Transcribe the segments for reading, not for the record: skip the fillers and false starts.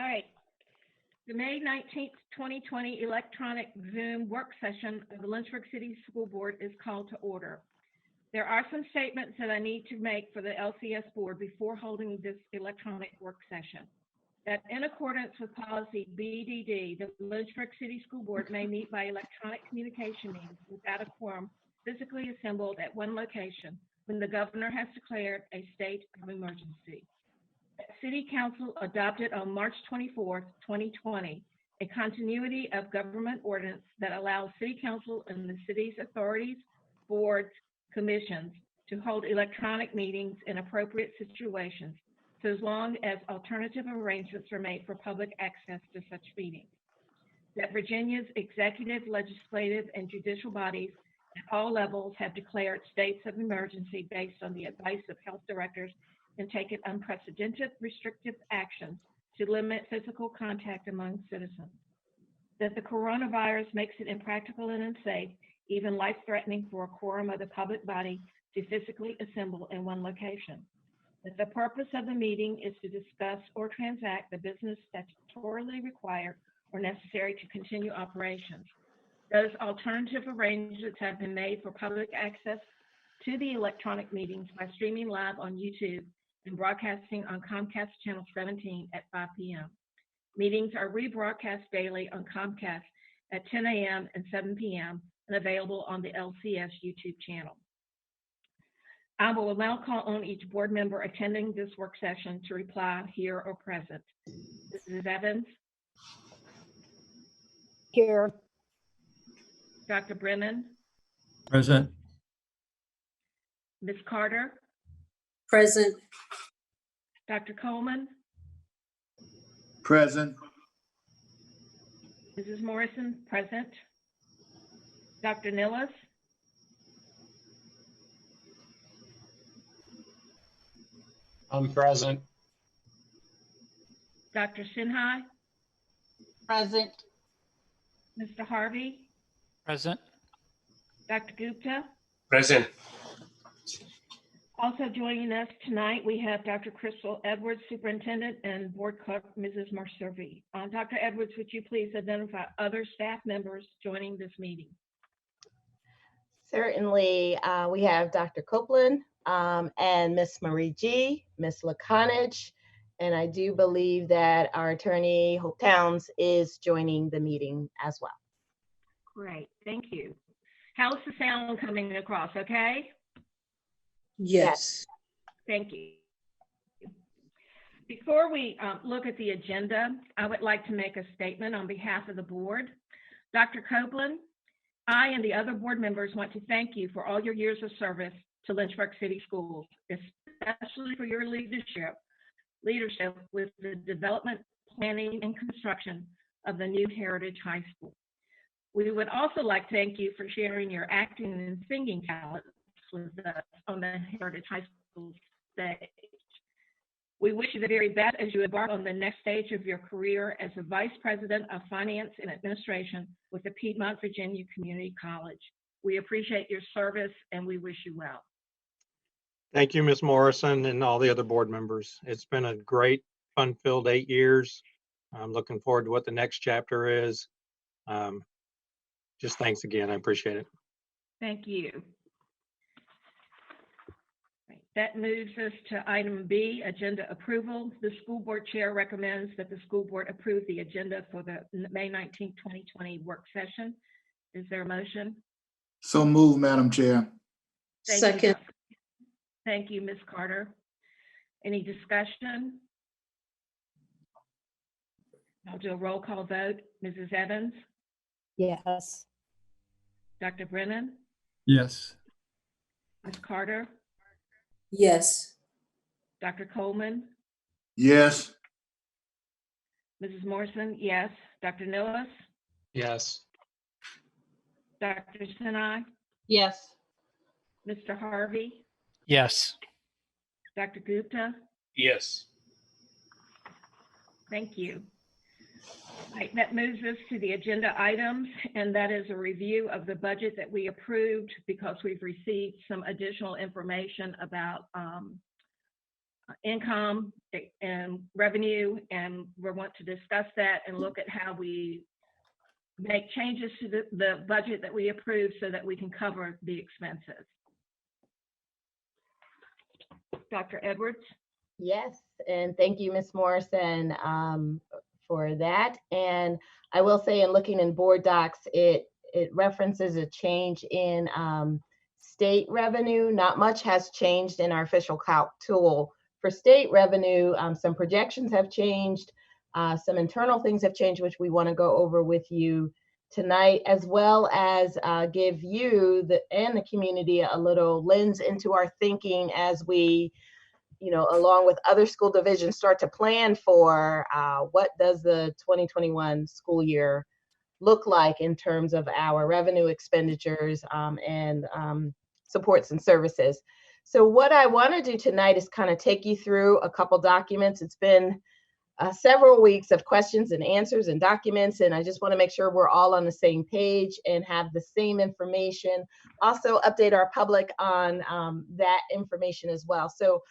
right. The May 19th, 2020 electronic Zoom work session of the Lynchburg City School Board is called to order. There are some statements that I need to make for the LCS board before holding this electronic work session. That in accordance with policy BDD, the Lynchburg City School Board may meet by electronic communication means without a quorum physically assembled at one location when the governor has declared a state of emergency. City Council adopted on March 24th, 2020, a continuity of government ordinance that allows City Council and the city's authorities, boards, commissions to hold electronic meetings in appropriate situations, so as long as alternative arrangements are made for public access to such meetings. That Virginia's executive, legislative, and judicial bodies at all levels have declared states of emergency based on the advice of health directors and taken unprecedented restrictive actions to limit physical contact among citizens. That the coronavirus makes it impractical and unsafe, even life-threatening for a quorum of the public body to physically assemble in one location. That the purpose of the meeting is to discuss or transact the business statutorily required or necessary to continue operations. Those alternative arrangements have been made for public access to the electronic meetings by streaming live on YouTube and broadcasting on Comcast Channel 17 at 5 p.m. Meetings are rebroadcast daily on Comcast at 10 a.m. and 7 p.m. and available on the LCS YouTube channel. I will now call on each board member attending this work session to reply here or present. Mrs. Evans? Here. Dr. Brennan? Present. Ms. Carter? Present. Dr. Coleman? Present. Mrs. Morrison? Present. Dr. Nilles? I'm present. Dr. Sinhai? Present. Mr. Harvey? Present. Dr. Gupta? Present. Also joining us tonight, we have Dr. Crystal Edwards, Superintendent, and Board Clerk, Mrs. Marservi. Dr. Edwards, would you please identify other staff members joining this meeting? Certainly, we have Dr. Copeland and Miss Marie G, Miss Laconich, and I do believe that our attorney, Hope Towns, is joining the meeting as well. Great, thank you. How's the sound coming across, okay? Yes. Thank you. Before we look at the agenda, I would like to make a statement on behalf of the board. Dr. Copeland, I and the other board members want to thank you for all your years of service to Lynchburg City Schools, especially for your leadership with the development, planning, and construction of the new Heritage High School. We would also like to thank you for sharing your acting and singing talents with us on the Heritage High School stage. We wish you the very best as you embark on the next stage of your career as the Vice President of Finance and Administration with the Piedmont Virginia Community College. We appreciate your service and we wish you well. Thank you, Ms. Morrison, and all the other board members. It's been a great, fun-filled 8 years. I'm looking forward to what the next chapter is. Just thanks again. I appreciate it. Thank you. That moves us to item B, agenda approval. The school board chair recommends that the school board approve the agenda for the May 19, 2020 work session. Is there a motion? So moved, Madam Chair. Second. Thank you, Ms. Carter. Any discussion? I'll do a roll call vote. Mrs. Evans? Yes. Dr. Brennan? Yes. Ms. Carter? Yes. Dr. Coleman? Yes. Mrs. Morrison? Yes. Dr. Nilles? Yes. Dr. Sinai? Yes. Mr. Harvey? Yes. Dr. Gupta? Yes. Thank you. Right, that moves us to the agenda items, and that is a review of the budget that we approved because we've received some additional information about income and revenue, and we want to discuss that and look at how we make changes to the budget that we approve so that we can cover the expenses. Dr. Edwards? Yes, and thank you, Ms. Morrison, for that. And I will say, in looking in board docs, it references a change in state revenue. Not much has changed in our official calc tool for state revenue. Some projections have changed. Some internal things have changed, which we want to go over with you tonight, as well as give you and the community a little lens into our thinking as we, along with other school divisions, start to plan for what does the 2021 school year look like in terms of our revenue, expenditures, and supports and services. So what I want to do tonight is kind of take you through a couple documents. It's been several weeks of questions and answers and documents, and I just want to make sure we're all on the same page and have the same information. Also update our public on that information as well. So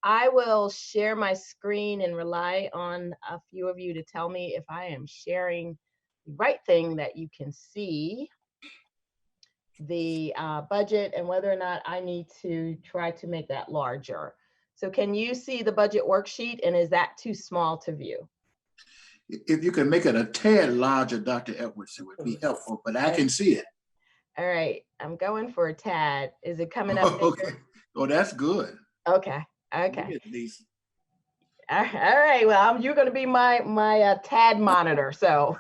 I will share my screen and rely on a few of you to tell me if I am sharing the right thing, that you can see the budget and whether or not I need to try to make that larger. So can you see the budget worksheet, and is that too small to view? If you can make it a tad larger, Dr. Edwards, it would be helpful, but I can see it. All right, I'm going for a tad. Is it coming up bigger? Okay. Oh, that's good. Okay. Okay. Look at these. All right. Well, you're going to be my TAD monitor. So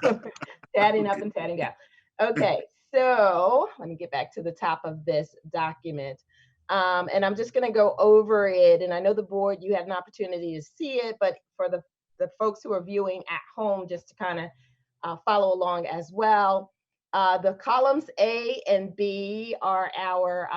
tadding up and tadding down. Okay. So let me get back to the top of this document. And I'm just going to go over it. And I know the board, you had an opportunity to see it, but for the folks who are viewing at home, just to kind of follow along as well. The columns A and B are our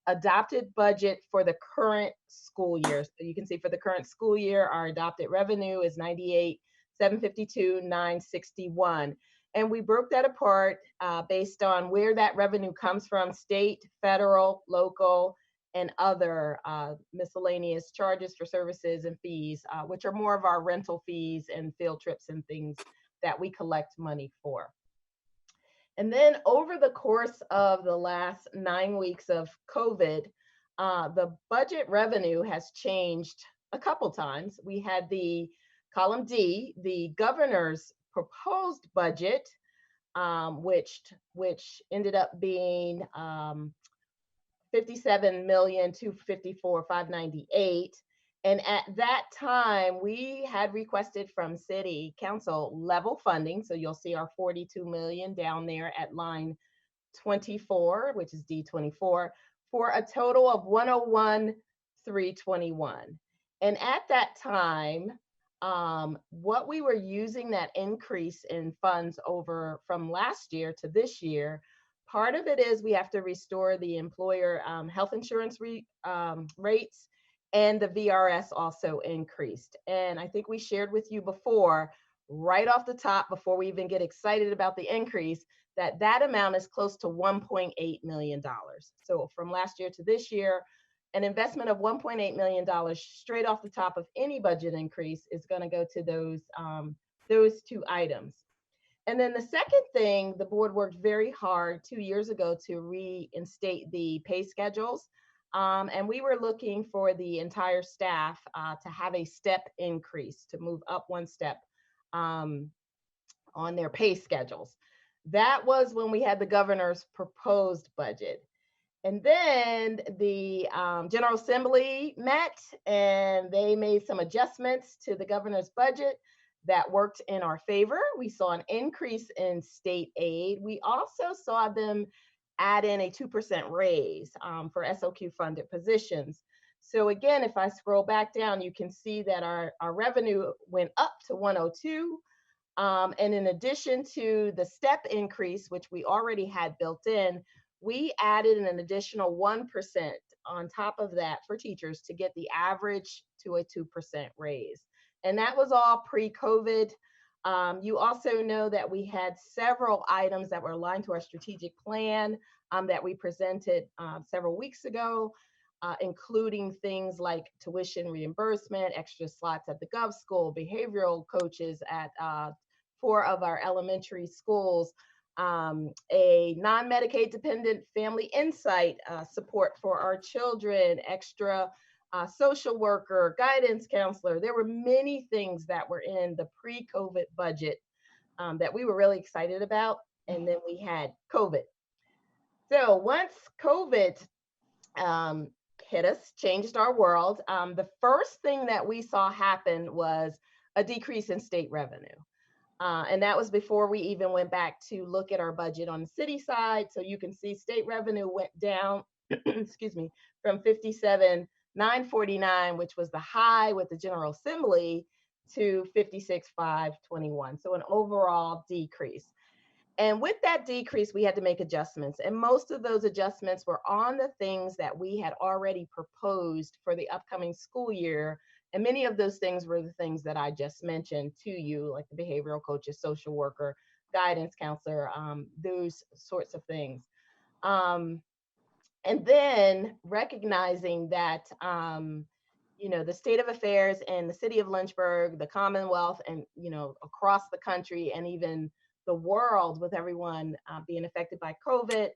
adopted budget for the current school year. So you can see for the current school year, our adopted revenue is $98,752,961. And we broke that apart based on where that revenue comes from: state, federal, local, and other miscellaneous charges for services and fees, which are more of our rental fees and field trips and things that we collect money for. And then over the course of the last 9 weeks of COVID, the budget revenue has changed a couple times. We had the column D, the governor's proposed budget, which ended up being $57,254,598. And at that time, we had requested from City Council level funding. So you'll see our $42 million down there at line 24, which is D24, for a total of $101,321. And at that time, what we were using that increase in funds over from last year to this year, part of it is we have to restore the employer health insurance rates, and the VRS also increased. And I think we shared with you before, right off the top, before we even get excited about the increase, that amount is close to $1.8 million. So from last year to this year, an investment of $1.8 million straight off the top of any budget increase is going to go to those two items. And then the second thing, the board worked very hard 2 years ago to reinstate the pay schedules. And we were looking for the entire staff to have a step increase, to move up one step on their pay schedules. That was when we had the governor's proposed budget. And then the General Assembly met, and they made some adjustments to the governor's budget that worked in our favor. We saw an increase in state aid. We also saw them add in a 2% raise for SOQ funded positions. So again, if I scroll back down, you can see that our revenue went up to 102. And in addition to the step increase, which we already had built in, we added an additional 1% on top of that for teachers to get the average to a 2% raise. And that was all pre-COVID. You also know that we had several items that were aligned to our strategic plan that we presented several weeks ago. including things like tuition reimbursement, extra slots at the Gov School, behavioral coaches at 4 of our elementary schools, a non-Medicaid dependent family insight support for our children, extra social worker, guidance counselor. There were many things that were in the pre-COVID budget that we were really excited about. And then we had COVID. So once COVID hit us, changed our world, the first thing that we saw happen was a decrease in state revenue. And that was before we even went back to look at our budget on the city side. So you can see state revenue went down, excuse me, from 57,949, which was the high with the General Assembly, to 56,521. So an overall decrease. And with that decrease, we had to make adjustments. And most of those adjustments were on the things that we had already proposed for the upcoming school year. And many of those things were the things that I just mentioned to you, like the behavioral coaches, social worker, guidance counselor, those sorts of things. And then recognizing that, the state of affairs in the city of Lynchburg, the Commonwealth, and, across the country, and even the world, with everyone being affected by COVID,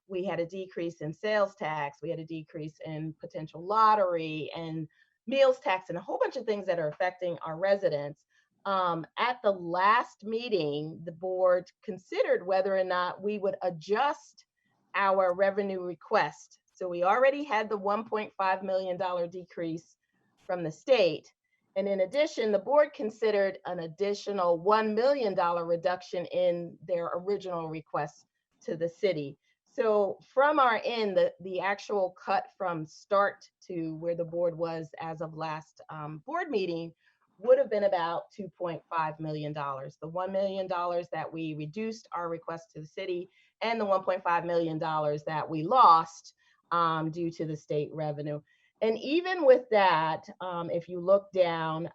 we had a decrease in sales tax, we had a decrease in potential lottery and meals tax, and a whole bunch of things that are affecting our residents. At the last meeting, the board considered whether or not we would adjust our revenue request. So we already had the $1.5 million decrease from the state. And in addition, the board considered an additional $1 million reduction in their original request to the city. So from our end, the actual cut from start to where the board was as of last board meeting would have been about $2.5 million. The $1 million that we reduced our request to the city, and the $1.5 million that we lost due to the state revenue. And even with that, if you look down,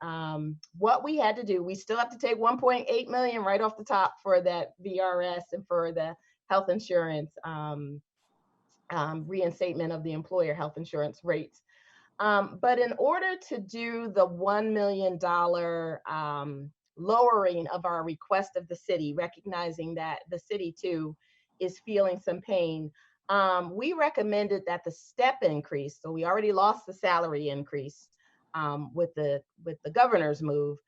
what we had to do, we still have to take $1.8 million right off the top for that VRS and for the health insurance reinstatement of the employer health insurance rates. But in order to do the $1 million lowering of our request of the city, recognizing that the city too is feeling some pain, we recommended that the step increase, so we already lost the salary increase with the governor's move,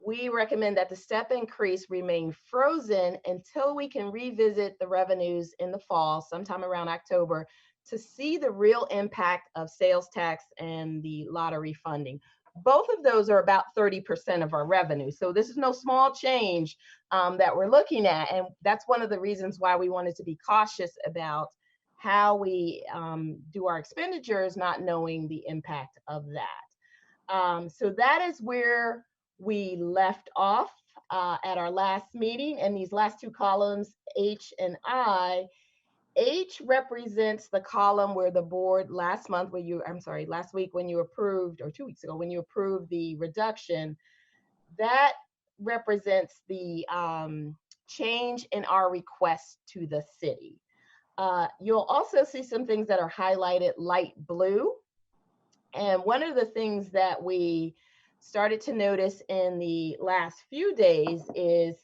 we recommend that the step increase remain frozen until we can revisit the revenues in the fall, sometime around October, to see the real impact of sales tax and the lottery funding. Both of those are about 30% of our revenue. So this is no small change that we're looking at. And that's one of the reasons why we wanted to be cautious about how we do our expenditures, not knowing the impact of that. So that is where we left off at our last meeting. And these last two columns, H and I, H represents the column where the board last week when you approved, or 2 weeks ago, when you approved the reduction, that represents the change in our request to the city. You'll also see some things that are highlighted light blue. And one of the things that we started to notice in the last few days is,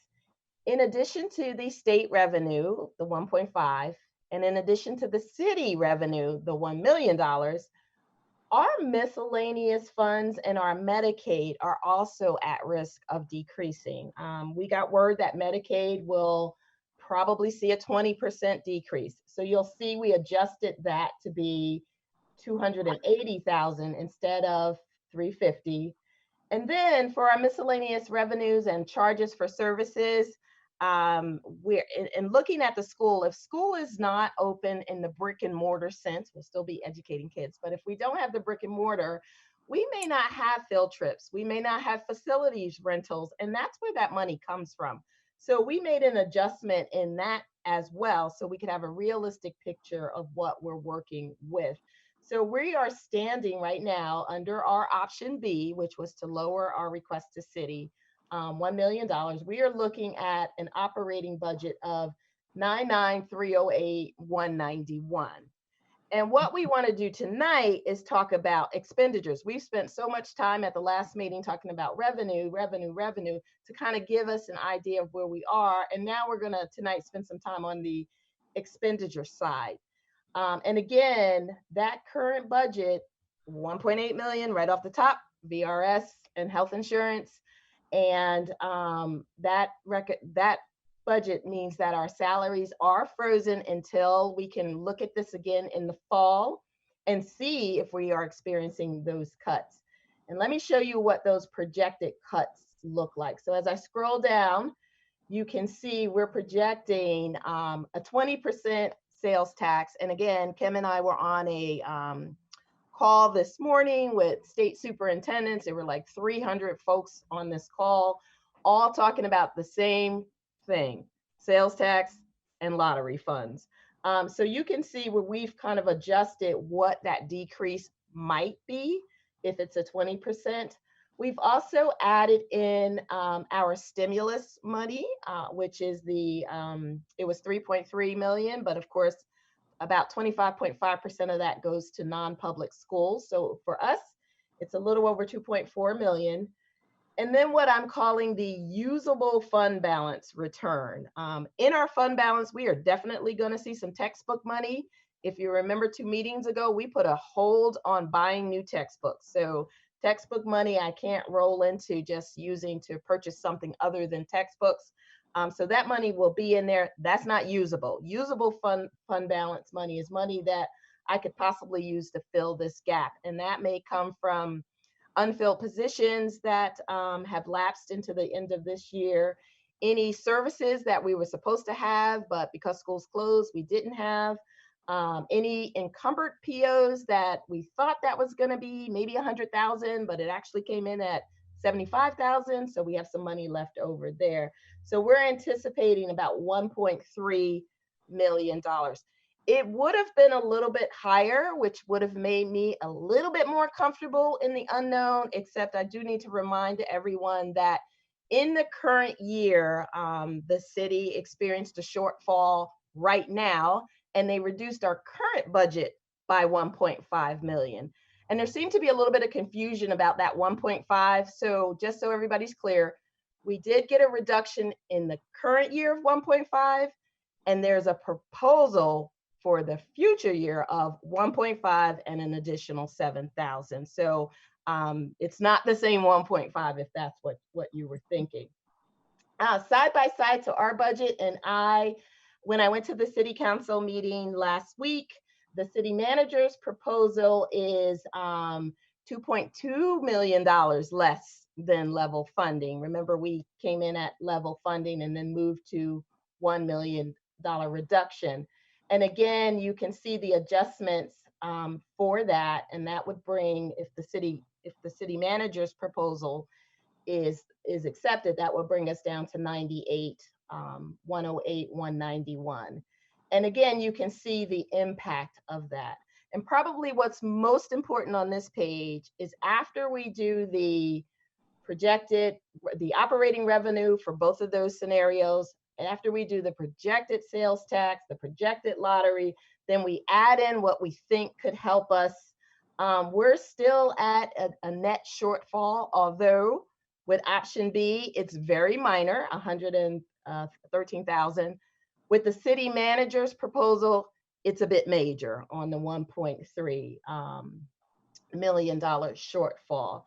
in addition to the state revenue, the 1.5, and in addition to the city revenue, the $1 million, our miscellaneous funds and our Medicaid are also at risk of decreasing. We got word that Medicaid will probably see a 20% decrease. So you'll see we adjusted that to be $280,000 instead of $350,000. And then for our miscellaneous revenues and charges for services, we're in looking at the school. If school is not open in the brick and mortar sense, we'll still be educating kids. But if we don't have the brick and mortar, we may not have field trips. We may not have facilities rentals. And that's where that money comes from. So we made an adjustment in that as well, so we could have a realistic picture of what we're working with. So we are standing right now under our option B, which was to lower our request to city, $1 million. We are looking at an operating budget of $99,308,191. And what we want to do tonight is talk about expenditures. We've spent so much time at the last meeting talking about revenue to kind of give us an idea of where we are. And now we're going to tonight spend some time on the expenditure side. And again, that current budget, 1.8 million right off the top, VRS and health insurance. And that budget means that our salaries are frozen until we can look at this again in the fall and see if we are experiencing those cuts. And let me show you what those projected cuts look like. So as I scroll down, you can see we're projecting a 20% sales tax. And again, Kim and I were on a call this morning with state superintendents. There were like 300 folks on this call, all talking about the same thing, sales tax and lottery funds. So you can see where we've kind of adjusted what that decrease might be if it's a 20%. We've also added in our stimulus money, which is it was 3.3 million, but of course, about 25.5% of that goes to non-public schools. So for us, it's a little over 2.4 million. And then what I'm calling the usable fund balance return. In our fund balance, we are definitely going to see some textbook money. If you remember 2 meetings ago, we put a hold on buying new textbooks. So textbook money I can't roll into just using to purchase something other than textbooks. So that money will be in there. That's not usable. Usable fund balance money is money that I could possibly use to fill this gap. And that may come from unfilled positions that have lapsed into the end of this year, any services that we were supposed to have, but because schools closed, we didn't have, any encumbered POs that we thought that was going to be maybe 100,000, but it actually came in at 75,000. So we have some money left over there. So we're anticipating about $1.3 million. It would have been a little bit higher, which would have made me a little bit more comfortable in the unknown, except I do need to remind everyone that in the current year, the city experienced a shortfall right now, and they reduced our current budget by 1.5 million. And there seemed to be a little bit of confusion about that 1.5. So just so everybody's clear, we did get a reduction in the current year of 1.5, and there's a proposal for the future year of 1.5 and an additional 7,000. So it's not the same 1.5 if that's what you were thinking. Side by side to our budget, and when I went to the city council meeting last week, the city manager's proposal is $2.2 million less than level funding. Remember, we came in at level funding and then moved to $1 million reduction. And again, you can see the adjustments for that, and that would bring, if the city manager's proposal is accepted, that will bring us down to 98, 108, 191. And again, you can see the impact of that. And probably what's most important on this page is after we do the operating revenue for both of those scenarios, and after we do the projected sales tax, the projected lottery, then we add in what we think could help us. We're still at a net shortfall, although with option B, it's very minor, 113,000. With the city manager's proposal, it's a bit major on the $1.3 million shortfall.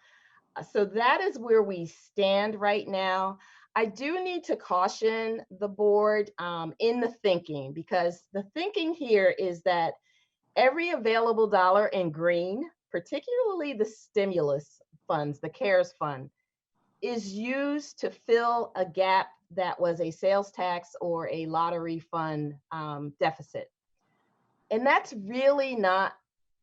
So that is where we stand right now. I do need to caution the board in the thinking, because the thinking here is that every available dollar in green, particularly the stimulus funds, the CARES fund, is used to fill a gap that was a sales tax or a lottery fund deficit. And that's really not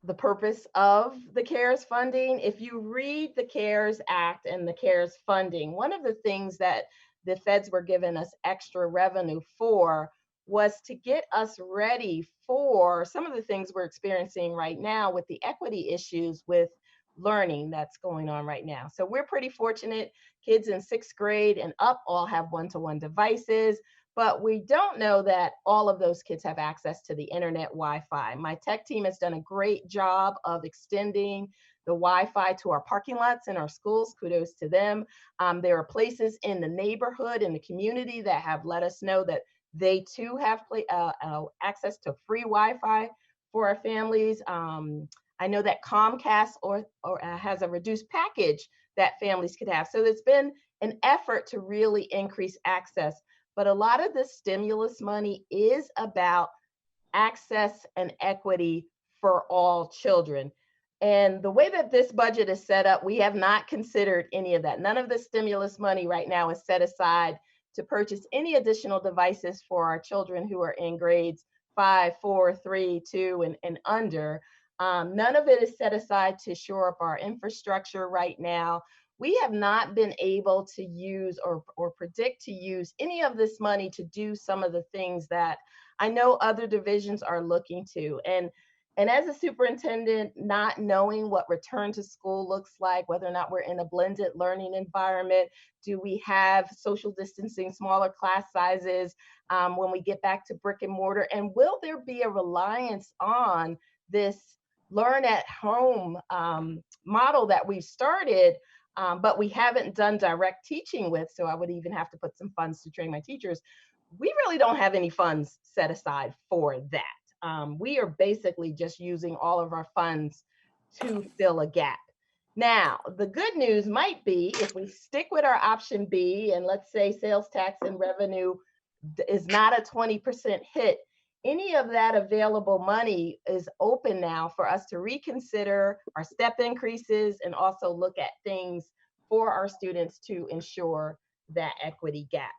the purpose of the CARES funding. If you read the CARES Act and the CARES funding, one of the things that the feds were giving us extra revenue for was to get us ready for some of the things we're experiencing right now with the equity issues with learning that's going on right now. So we're pretty fortunate. Kids in 6th grade and up all have one-to-one devices, but we don't know that all of those kids have access to the internet Wi-Fi. My tech team has done a great job of extending the Wi-Fi to our parking lots in our schools. Kudos to them. There are places in the neighborhood, in the community, that have let us know that they too have access to free Wi-Fi for our families. I know that Comcast has a reduced package that families could have. So there's been an effort to really increase access. But a lot of the stimulus money is about access and equity for all children. And the way that this budget is set up, we have not considered any of that. None of the stimulus money right now is set aside to purchase any additional devices for our children who are in grades 5, 4, 3, 2, and under. None of it is set aside to shore up our infrastructure right now. We have not been able to use or predict to use any of this money to do some of the things that I know other divisions are looking to. And as a superintendent, not knowing what return to school looks like, whether or not we're in a blended learning environment, do we have social distancing, smaller class sizes when we get back to brick and mortar? And will there be a reliance on this learn at home model that we've started, but we haven't done direct teaching with? So I would even have to put some funds to train my teachers. We really don't have any funds set aside for that. We are basically just using all of our funds to fill a gap. Now, the good news might be if we stick with our option B, and let's say sales tax and revenue is not a 20% hit, any of that available money is open now for us to reconsider our step increases and also look at things for our students to ensure that equity gap.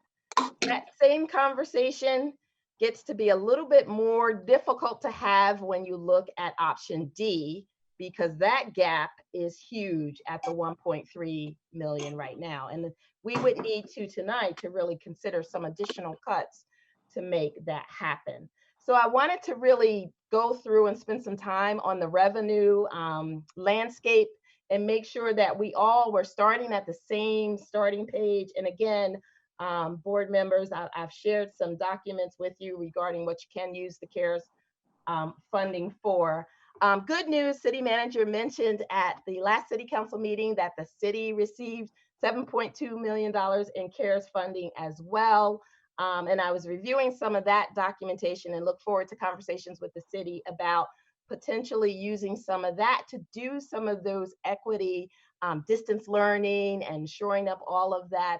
That same conversation gets to be a little bit more difficult to have when you look at option D, because that gap is huge at the 1.3 million right now. And we would need to tonight to really consider some additional cuts to make that happen. So I wanted to really go through and spend some time on the revenue landscape and make sure that we all were starting at the same starting page. And again, board members, I've shared some documents with you regarding what you can use the CARES funding for. Good news, city manager mentioned at the last city council meeting that the city received $7.2 million in CARES funding as well. And I was reviewing some of that documentation and look forward to conversations with the city about potentially using some of that to do some of those equity distance learning and shoring up all of that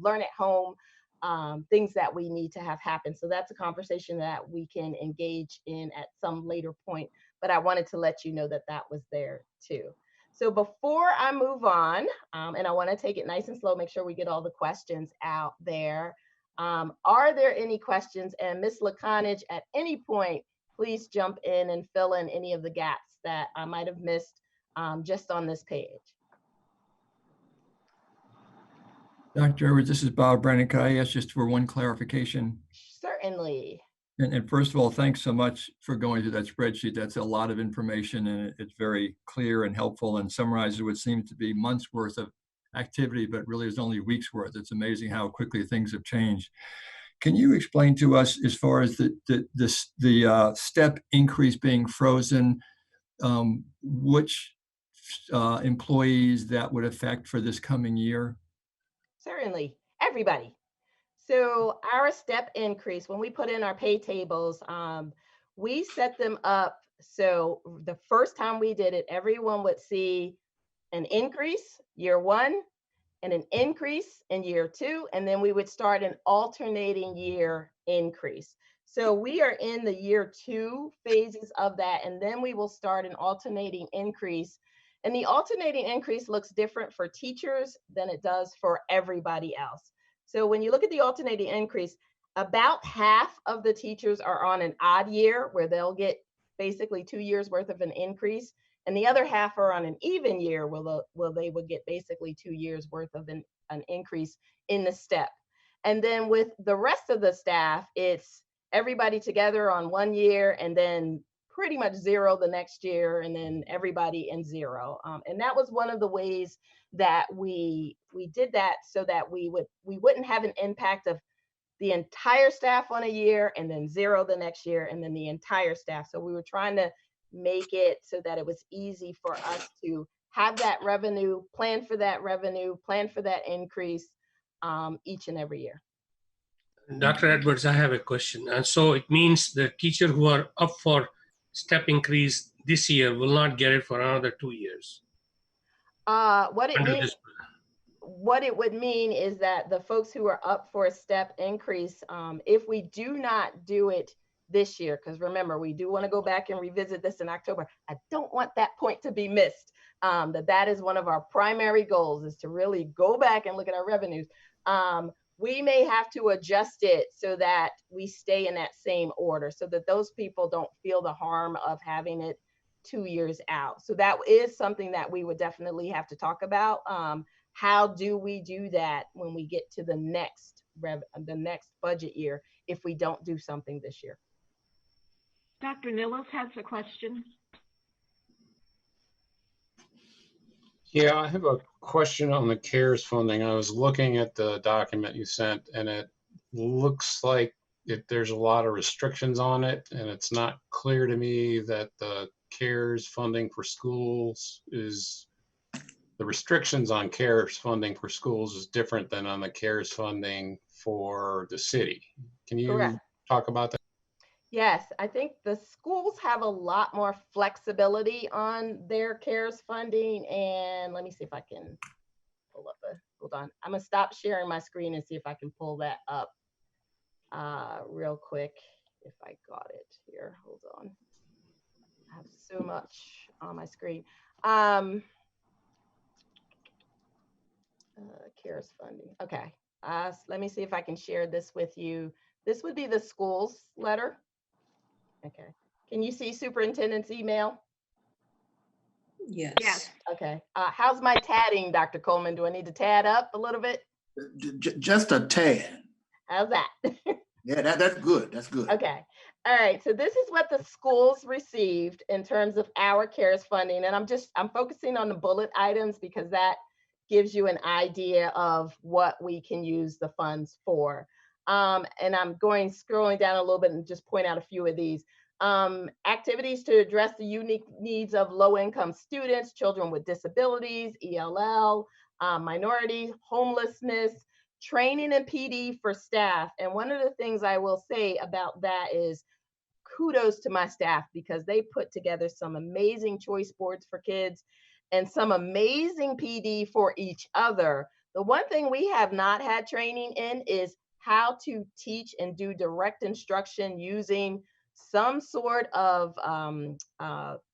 learn at home things that we need to have happen. So that's a conversation that we can engage in at some later point, but I wanted to let you know that that was there too. So before I move on, and I want to take it nice and slow, make sure we get all the questions out there. Are there any questions? And Ms. Laconage, at any point, please jump in and fill in any of the gaps that I might have missed just on this page. Dr. Edwards, this is Bob Brennan. Could I ask just for one clarification? Certainly. And first of all, thanks so much for going through that spreadsheet. That's a lot of information, and it's very clear and helpful and summarizes what seems to be months worth of activity, but really is only weeks worth. It's amazing how quickly things have changed. Can you explain to us, as far as the step increase being frozen, which employees that would affect for this coming year? Certainly, everybody. So our step increase, when we put in our pay tables, we set them up so the first time we did it, everyone would see an increase year one and an increase in year two, and then we would start an alternating year increase. So we are in the year two phases of that, and then we will start an alternating increase. And the alternating increase looks different for teachers than it does for everybody else. So when you look at the alternating increase, about half of the teachers are on an odd year where they'll get basically 2 years worth of an increase. And the other half are on an even year where they would get basically 2 years worth of an increase in the step. And then with the rest of the staff, it's everybody together on 1 year and then pretty much zero the next year, and then everybody in zero. And that was one of the ways that we did that, so that we wouldn't have an impact of the entire staff on a year and then 0 the next year and then the entire staff. So we were trying to make it so that it was easy for us to have that revenue, plan for that revenue, plan for that increase each and every year. Dr. Edwards, I have a question. And so it means the teacher who are up for step increase this year will not get it for another 2 years. What it Under means, this- what it would mean is that the folks who are up for a step increase, if we do not do it this year, because remember, we do want to go back and revisit this in October. I don't want that point to be missed. That is one of our primary goals, is to really go back and look at our revenues. We may have to adjust it so that we stay in that same order, so that those people don't feel the harm of having it 2 years out. So that is something that we would definitely have to talk about. How do we do that when we get to the next budget year if we don't do something this year? Dr. Nilles has a question. Yeah, I have a question on the CARES funding. I was looking at the document you sent, and it looks like there's a lot of restrictions on it, and it's not clear to me that the CARES funding for schools is, the restrictions on CARES funding for schools is different than on the CARES funding for the city. Can you Correct. talk about that? Yes, I think the schools have a lot more flexibility on their CARES funding. And let me see if I can pull up hold on. I'm gonna stop sharing my screen and see if I can pull that up real quick. If I got it here, hold on. I have so much on my screen. CARES funding, okay. Let me see if I can share this with you. This would be the school's letter. Okay. Can you see superintendent's email? Yes. Yes. Okay. How's my tatting, Dr. Coleman? Do I need to tat up a little bit? Just a tad. How's that? Yeah, that's good. That's good. Okay. All right. So this is what the schools received in terms of our CARES funding. And I'm focusing on the bullet items because that gives you an idea of what we can use the funds for. And I'm scrolling down a little bit and just point out a few of these. Activities to address the unique needs of low-income students, children with disabilities, ELL, minority, homelessness, training and PD for staff. And one of the things I will say about that is kudos to my staff, because they put together some amazing choice boards for kids and some amazing PD for each other. The one thing we have not had training in is how to teach and do direct instruction using some sort of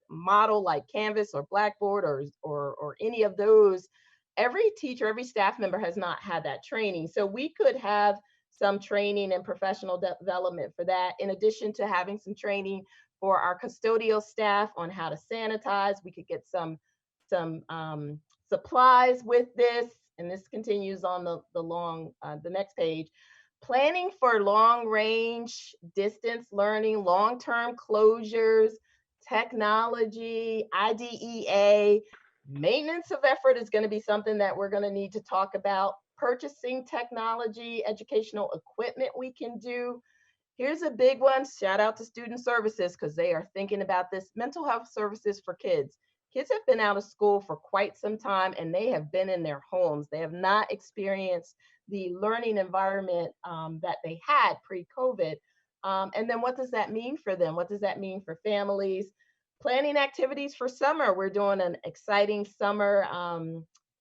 model like Canvas or Blackboard or any of those. Every teacher, every staff member has not had that training. So we could have some training and professional development for that, in addition to having some training for our custodial staff on how to sanitize. We could get some supplies with this, and this continues on the next page. Planning for long range distance learning, long-term closures, technology, IDEA, maintenance of effort is going to be something that we're going to need to talk about. Purchasing technology, educational equipment we can do. Here's a big one. Shout out to student services, because they are thinking about this. Mental health services for kids. Kids have been out of school for quite some time, and they have been in their homes. They have not experienced the learning environment that they had pre-COVID. And then what does that mean for them? What does that mean for families? Planning activities for summer. We're doing an exciting summer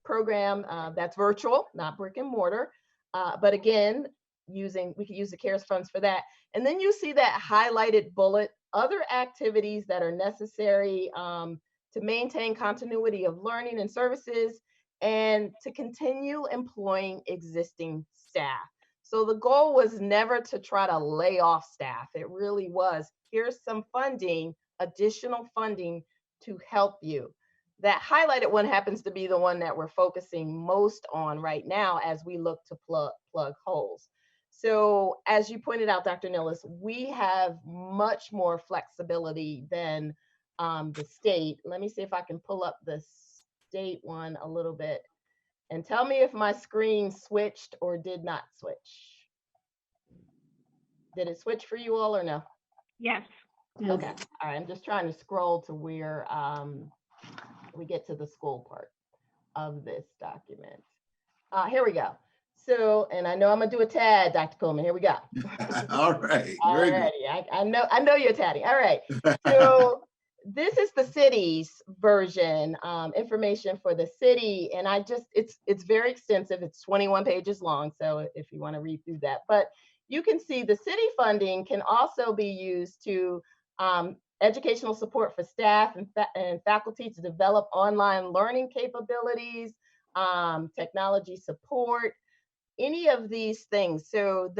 program that's virtual, not brick and mortar. But again, we could use the CARES funds for that. And then you see that highlighted bullet, other activities that are necessary to maintain continuity of learning and services, and to continue employing existing staff. So the goal was never to try to lay off staff. It really was, here's some funding, additional funding to help you. That highlighted one happens to be the one that we're focusing most on right now as we look to plug holes. So as you pointed out, Dr. Nilles, we have much more flexibility than the state. Let me see if I can pull up the state one a little bit and tell me if my screen switched or did not switch. Did it switch for you all or no? Yes. Okay, all right, I'm just trying to scroll to where we get to the school part of this document. Here we go. So, and I know I'm gonna do a tad, Dr. Coleman, here we go. All right, All very good. righty, I know you're tatting, all right. So this is the city's version, information for the city, and it's very extensive, it's 21 pages long, so if you wanna read through that, but you can see the city funding can also be used to educational support for staff and faculty to develop online learning capabilities, technology support, any of these things. So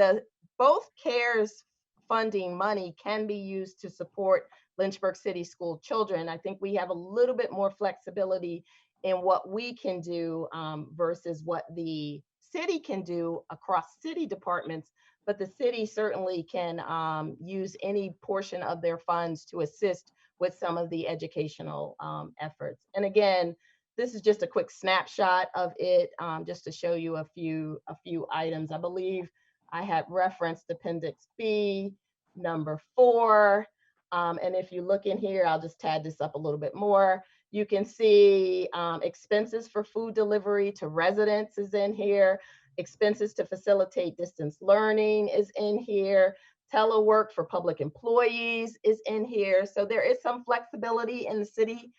both CARES funding money can be used to support Lynchburg City School children. I think we have a little bit more flexibility in what we can do versus what the city can do across city departments, but the city certainly can use any portion of their funds to assist with some of the educational efforts. And again, this is just a quick snapshot of it, just to show you a few items. I believe I had referenced Appendix B, number 4. And if you look in here, I'll just tab this up a little bit more. You can see expenses for food delivery to residents is in here. Expenses to facilitate distance learning is in here. Telework for public employees is in here. So there is some flexibility in the city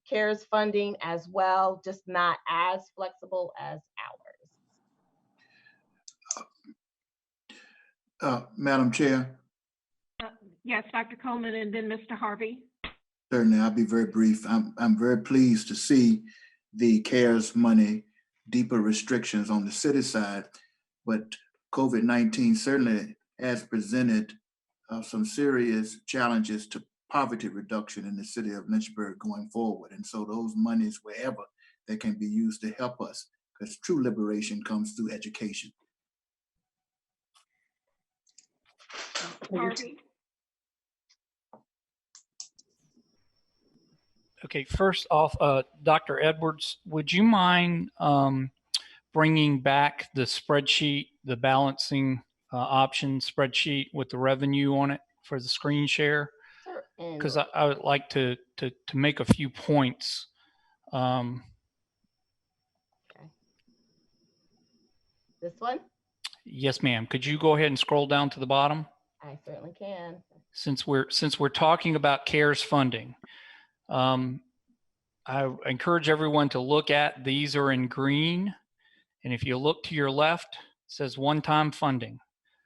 CARES funding as well, just not as flexible as ours. Madam Chair, Yes, Dr. Coleman, and then Mr. Harvey. certainly, I'll be very brief. I'm very pleased to see the CARES money, deeper restrictions on the city side, but COVID-19 certainly has presented some serious challenges to poverty reduction in the city of Lynchburg going forward. And so those monies, wherever they can be used to help us, because true liberation comes through education. Harvey? Okay, first off, Dr. Edwards, would you mind bringing back the spreadsheet, the balancing option spreadsheet with the revenue on it for the screen share? Sure. Because I would like to make a few points. Okay. This one? Yes, ma'am. Could you go ahead and scroll down to the bottom? I certainly can. Since we're talking about CARES funding, I encourage everyone to look at, these are in green. And if you look to your left, it says one-time funding.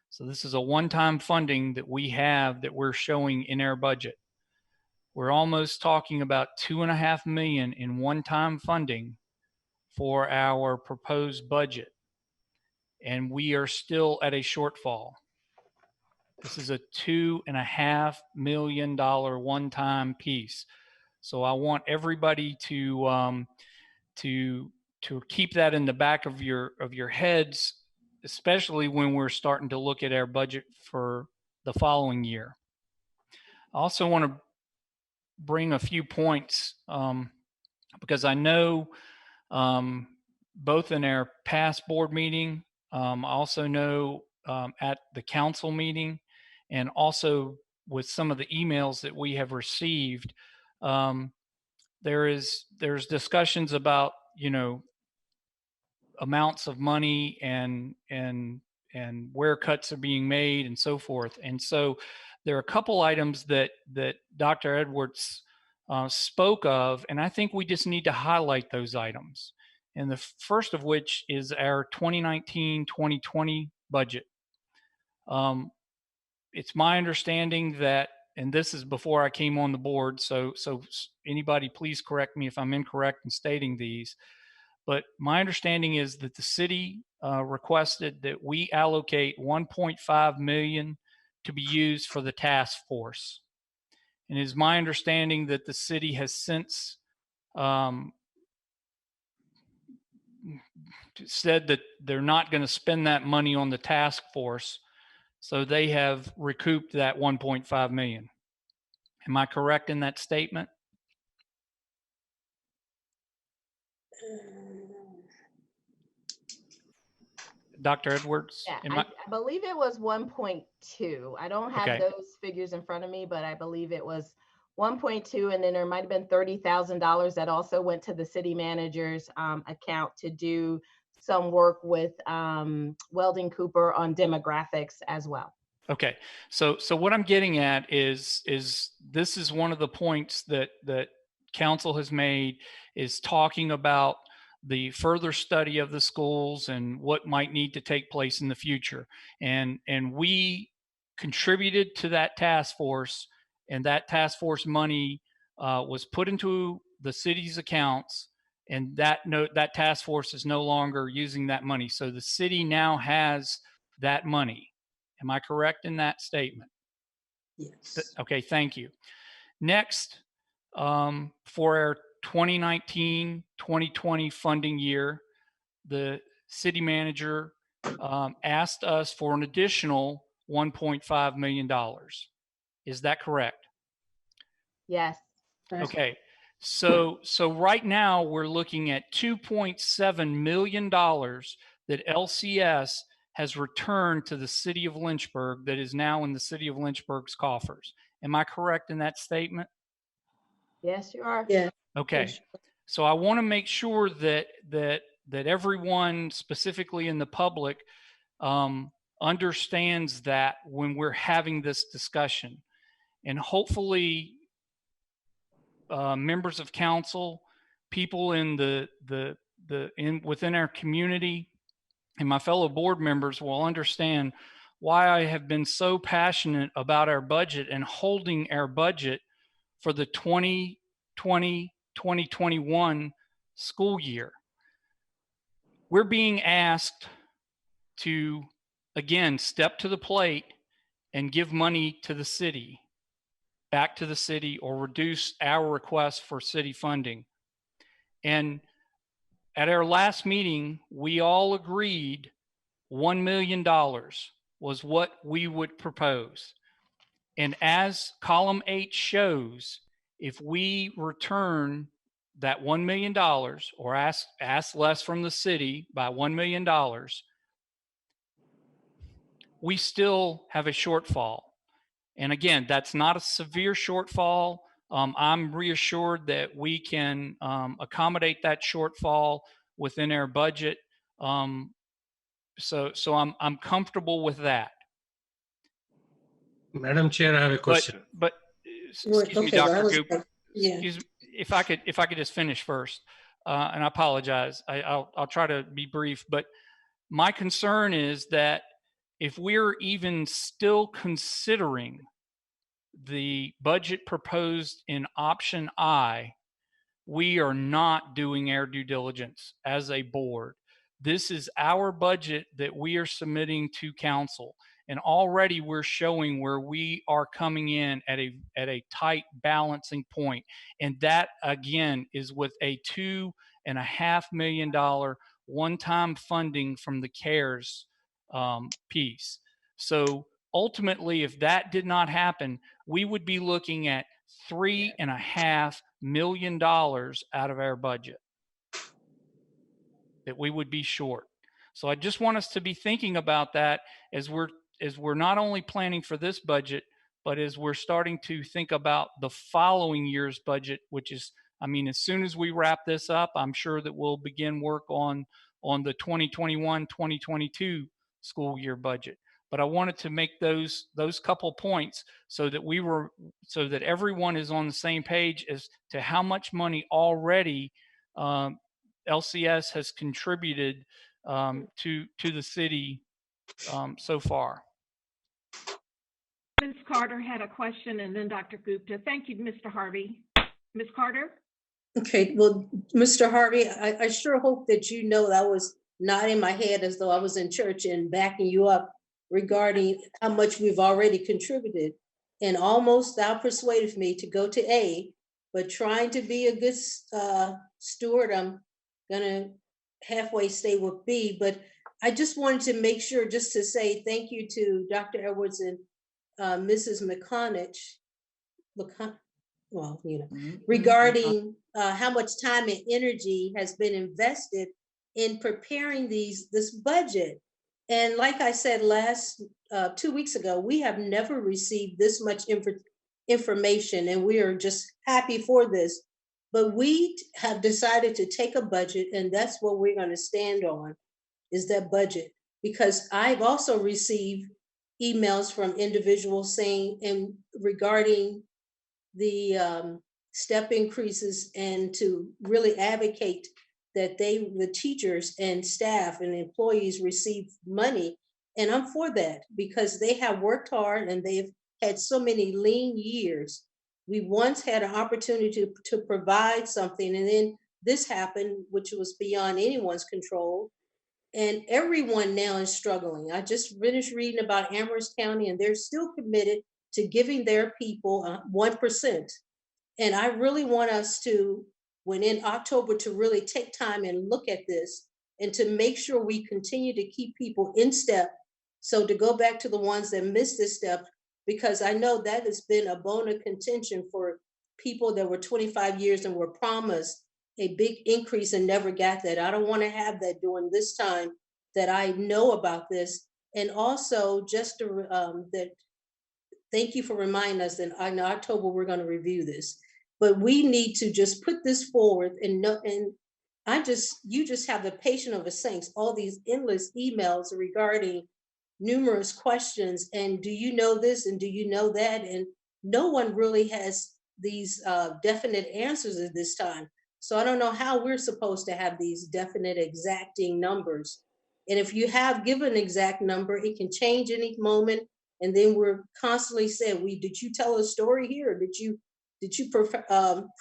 So this is a one-time funding that we have that we're showing in our budget. We're almost talking about $2.5 million in one-time funding for our proposed budget. And we are still at a shortfall. This is a $2.5 million one-time piece. So I want everybody to keep that in the back of your heads, especially when we're starting to look at our budget for the following year. I also want to bring a few points because I know both in our past board meeting, I also know at the council meeting, and also with some of the emails that we have received, there's discussions about, you know, amounts of money and where cuts are being made and so forth. And so there are a couple items that Dr. Edwards spoke of, and I think we just need to highlight those items. And the first of which is our 2019-2020 budget. It's my understanding that, and this is before I came on the board, so anybody please correct me if I'm incorrect in stating these, but my understanding is that the city requested that we allocate $1.5 million to be used for the task force. And it is my understanding that the city has since said that they're not going to spend that money on the task force. So they have recouped that $1.5 million. Am I correct in that statement? Dr. Edwards? Yeah, Am I believe it was 1.2. I don't have Okay. those figures in front of me, but I believe it was 1.2, and then there might have been $30,000 that also went to the city manager's account to do some work with Welding Cooper on demographics as well. Okay, so what I'm getting at is this is one of the points that council has made, is talking about the further study of the schools and what might need to take place in the future. And we contributed to that task force, and that task force money was put into the city's accounts, and that task force is no longer using that money. So the city now has that money. Am I correct in that statement? Yes. Okay, thank you. Next, for our 2019-2020 funding year, the city manager asked us for an additional $1.5 million. Is that correct? Yes. Okay, so right now we're looking at $2.7 million that LCS has returned to the city of Lynchburg, that is now in the city of Lynchburg's coffers. Am I correct in that statement? Yes, you are. Yeah. Okay, so I want to make sure that everyone, specifically in the public, understands that when we're having this discussion, and hopefully members of council, people in within our community, and my fellow board members will understand why I have been so passionate about our budget and holding our budget for the 2020-2021 school year. We're being asked to, again, step to the plate and give money to the city, back to the city, or reduce our request for city funding. And at our last meeting, we all agreed $1 million was what we would propose. And as column 8 shows, if we return that $1 million, or ask less from the city by $1 million, we still have a shortfall. And again, that's not a severe shortfall. I'm reassured that we can accommodate that shortfall within our budget. So I'm comfortable with that. Madam Chair, I have a question. But excuse me, Okay, Dr. Goop. yeah. Excuse me, if I could just finish first, and I apologize. I'll try to be brief. But my concern is that if we're even still considering the budget proposed in option I, we are not doing our due diligence as a board. This is our budget that we are submitting to council. And already we're showing where we are coming in at a tight balancing point. And that, again, is with a $2.5 million one-time funding from the CARES piece. So ultimately, if that did not happen, we would be looking at $3.5 million out of our budget that we would be short. So I just want us to be thinking about that as we're not only planning for this budget, but as we're starting to think about the following year's budget, which is, I mean, as soon as we wrap this up, I'm sure that we'll begin work on the 2021-2022 school year budget. But I wanted to make those couple points so that everyone is on the same page as to how much money already LCS has contributed to the city so far. Ms. Carter had a question, and then Dr. Gupta. Thank you, Mr. Harvey. Ms. Carter? Okay, well, Mr. Harvey, I sure hope that you know that I was nodding my head as though I was in church and backing you up regarding how much we've already contributed. And almost thou persuaded me to go to A, but trying to be a good steward, I'm gonna halfway stay with B. But I just wanted to make sure, just to say thank you to Dr. Edwards and Mrs. McConnich, well, you know, regarding how much time and energy has been invested in preparing this budget. And like I said 2 weeks ago, we have never received this much information, and we are just happy for this. But we have decided to take a budget, and that's what we're going to stand on, is that budget. Because I've also received emails from individuals saying, and regarding the step increases, and to really advocate that the teachers and staff and employees receive money. And I'm for that, because they have worked hard and they've had so many lean years. We once had an opportunity to provide something, and then this happened, which was beyond anyone's control. And everyone now is struggling. I just finished reading about Amherst County, and they're still committed to giving their people 1%. And I really want us to, when in October, to really take time and look at this, and to make sure we continue to keep people in step. So to go back to the ones that missed this step, because I know that has been a bone of contention for people that were 25 years and were promised a big increase and never got that. I don't want to have that during this time that I know about this. And also just that, thank you for reminding us that in October, we're going to review this. But we need to just put this forward, and know, and you just have the patience of a saint, all these endless emails regarding numerous questions. And do you know this? And do you know that? And no one really has these definite answers at this time. So I don't know how we're supposed to have these definite exacting numbers. And if you have given an exact number, it can change any moment. And then we're constantly saying, did you tell a story here? Or did you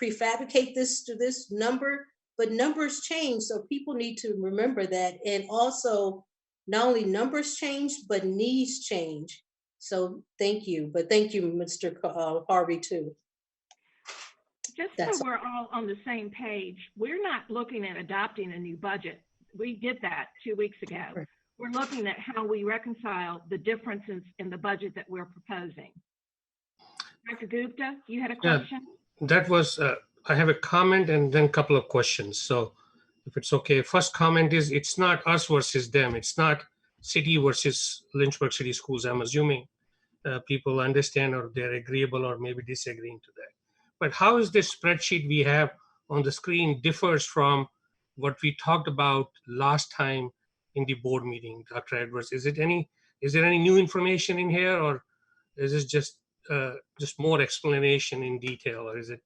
prefabricate this to this number? But numbers change, so people need to remember that. And also, not only numbers change, but needs change. So thank you. But thank you, Mr. Harvey, too. Just so we're all on the same page, we're not looking at adopting a new budget. We did that 2 weeks ago. Right. We're looking at how we reconcile the differences in the budget that we're proposing. Dr. Gupta, you had a question? Yeah, that was, I have a comment and then a couple of questions. So if it's okay, first comment is, it's not us versus them. It's not city versus Lynchburg City Schools. I'm assuming people understand, or they're agreeable or maybe disagreeing to that. But how is this spreadsheet we have on the screen differs from what we talked about last time in the board meeting, Dr. Edwards? Is there any new information in here, or is this just more explanation in detail, or is it,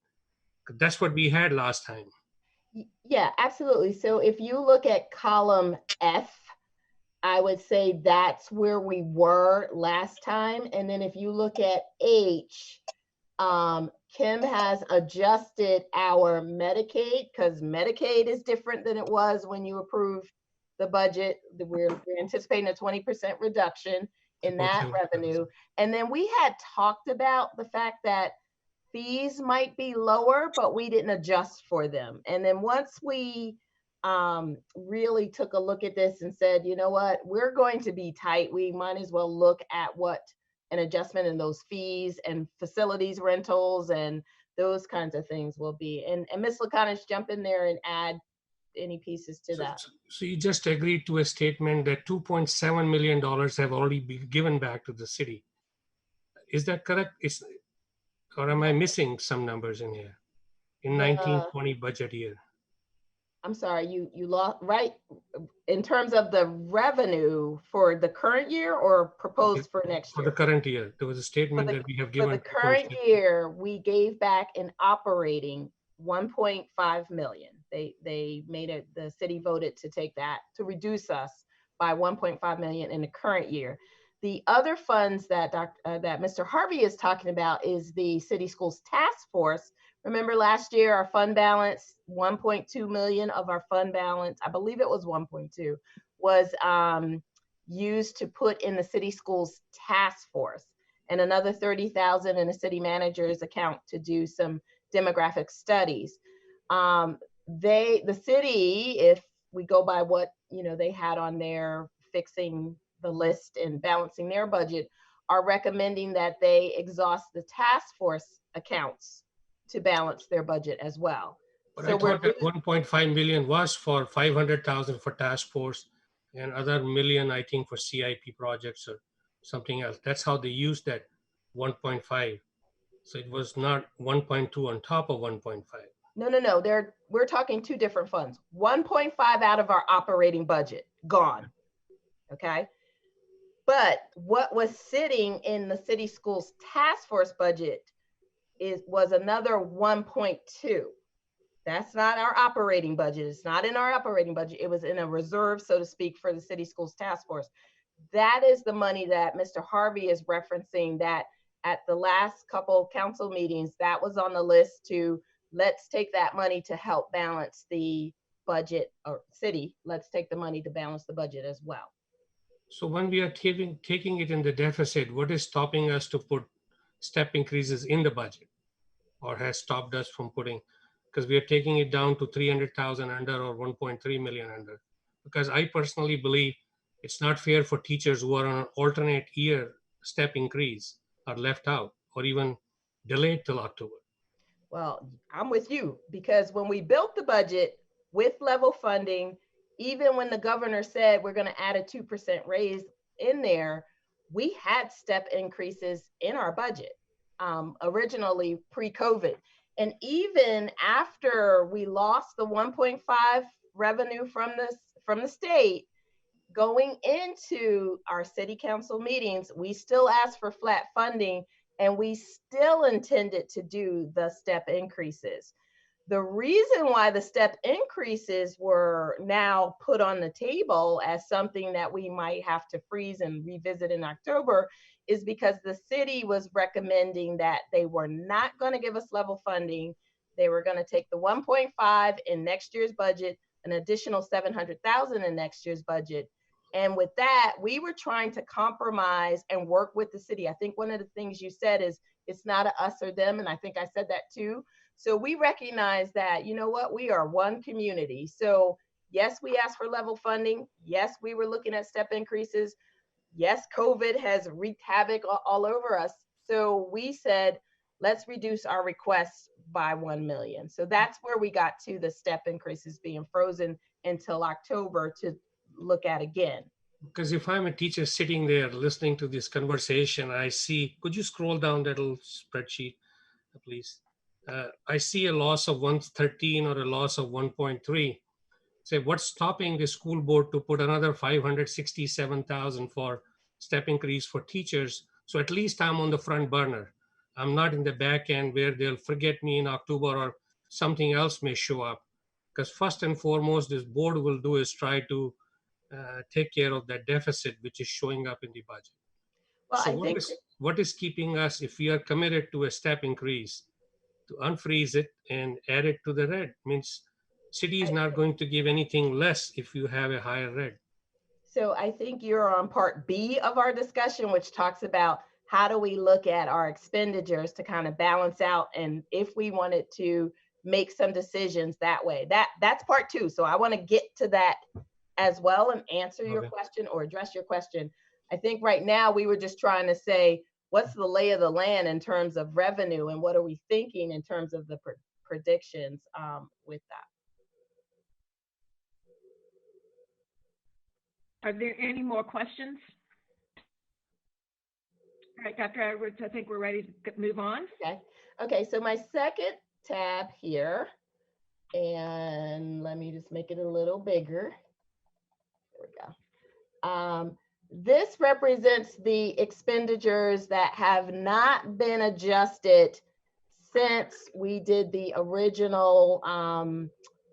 that's what we had last time? Yeah, absolutely. So if you look at column F, I would say that's where we were last time. And then if you look at H, Kim has adjusted our Medicaid, because Medicaid is different than it was when you approved the budget. We're anticipating a 20% reduction in that revenue. And then we had talked about the fact that fees might be lower, but we didn't adjust for them. And then once we really took a look at this and said, you know what, we're going to be tight, we might as well look at what an adjustment in those fees and facilities rentals and those kinds of things will be. And Ms. Laconis, jump in there and add any pieces to that. So you just agreed to a statement that $2.7 million have already been given back to the city. Is that correct? Or am I missing some numbers in here? In 1920 budget year. I'm sorry, you lost, right? In terms of the revenue for the current year or proposed for next year? For the current year, there was a statement that we have given. For the current year, we gave back in operating 1.5 million. They made it, the city voted to take that, to reduce us by 1.5 million in the current year. The other funds that that Mr. Harvey is talking about is the City Schools Task Force. Remember last year, our fund balance, 1.2 million of our fund balance, I believe it was 1.2, was used to put in the City Schools Task Force, and another 30,000 in the city manager's account to do some demographic studies. The city, if we go by what they had on their fixing the list and balancing their budget, are recommending that they exhaust the task force accounts to balance their budget as well. But so I thought that 1.5 million was for 500,000 for task force and other million, I think, for CIP projects or something else. That's how they used that 1.5. So it was not 1.2 on top of 1.5. No. We're talking two different funds. 1.5 out of our operating budget, gone. Okay. But what was sitting in the city schools task force budget was another 1.2. That's not our operating budget. It's not in our operating budget. It was in a reserve, so to speak, for the city schools task force. That is the money that Mr. Harvey is referencing, that at the last couple council meetings, that was on the list to, let's take that money to help balance the budget, or city, let's take the money to balance the budget as well. So when we are taking it in the deficit, what is stopping us to put step increases in the budget, or has stopped us from putting, because we are taking it down to 300,000 under or 1.3 million under? Because I personally believe it's not fair for teachers who are on an alternate year step increase are left out or even delayed till October. Well, I'm with you, because when we built the budget with level funding, even when the governor said we're going to add a 2% raise in there, we had step increases in our budget originally pre-COVID. And even after we lost the 1.5 revenue from the state, going into our city council meetings, we still asked for flat funding, and we still intended to do the step increases. The reason why the step increases were now put on the table as something that we might have to freeze and revisit in October is because the city was recommending that they were not going to give us level funding. They were going to take the 1.5 in next year's budget, an additional 700,000 in next year's budget. And with that, we were trying to compromise and work with the city. I think one of the things you said is it's not a us or them. And I think I said that too. So we recognize that, you know what, we are one community. So yes, we asked for level funding. Yes, we were looking at step increases. Yes, COVID has wreaked havoc all over us. So we said, let's reduce our requests by 1 million. So that's where we got to the step increases being frozen until October to look at again. Because if I'm a teacher sitting there listening to this conversation, I see, could you scroll down that little spreadsheet, please? I see a loss of 113 or a loss of 1.3. Say, what's stopping the school board to put another 567,000 for step increase for teachers? So at least I'm on the front burner. I'm not in the back end where they'll forget me in October or something else may show up. Because first and foremost, this board will do is try to take care of that deficit which is showing up in the budget. Well, So I think what is keeping us, if we are committed to a step increase, to unfreeze it and add it to the red? Means city is not going to give anything less if you have a higher red. So I think you're on part B of our discussion, which talks about how do we look at our expenditures to kind of balance out, and if we wanted to make some decisions that way. That's part 2. So I want to get to that as well and answer your question or address your question. I think right now we were just trying to say, what's the lay of the land in terms of revenue, and what are we thinking in terms of the predictions with that? Are there any more questions? All right, Dr. Edwards, I think we're ready to move on. Okay, so my second tab here, and let me just make it a little bigger. There we go. This represents the expenditures that have not been adjusted since we did the original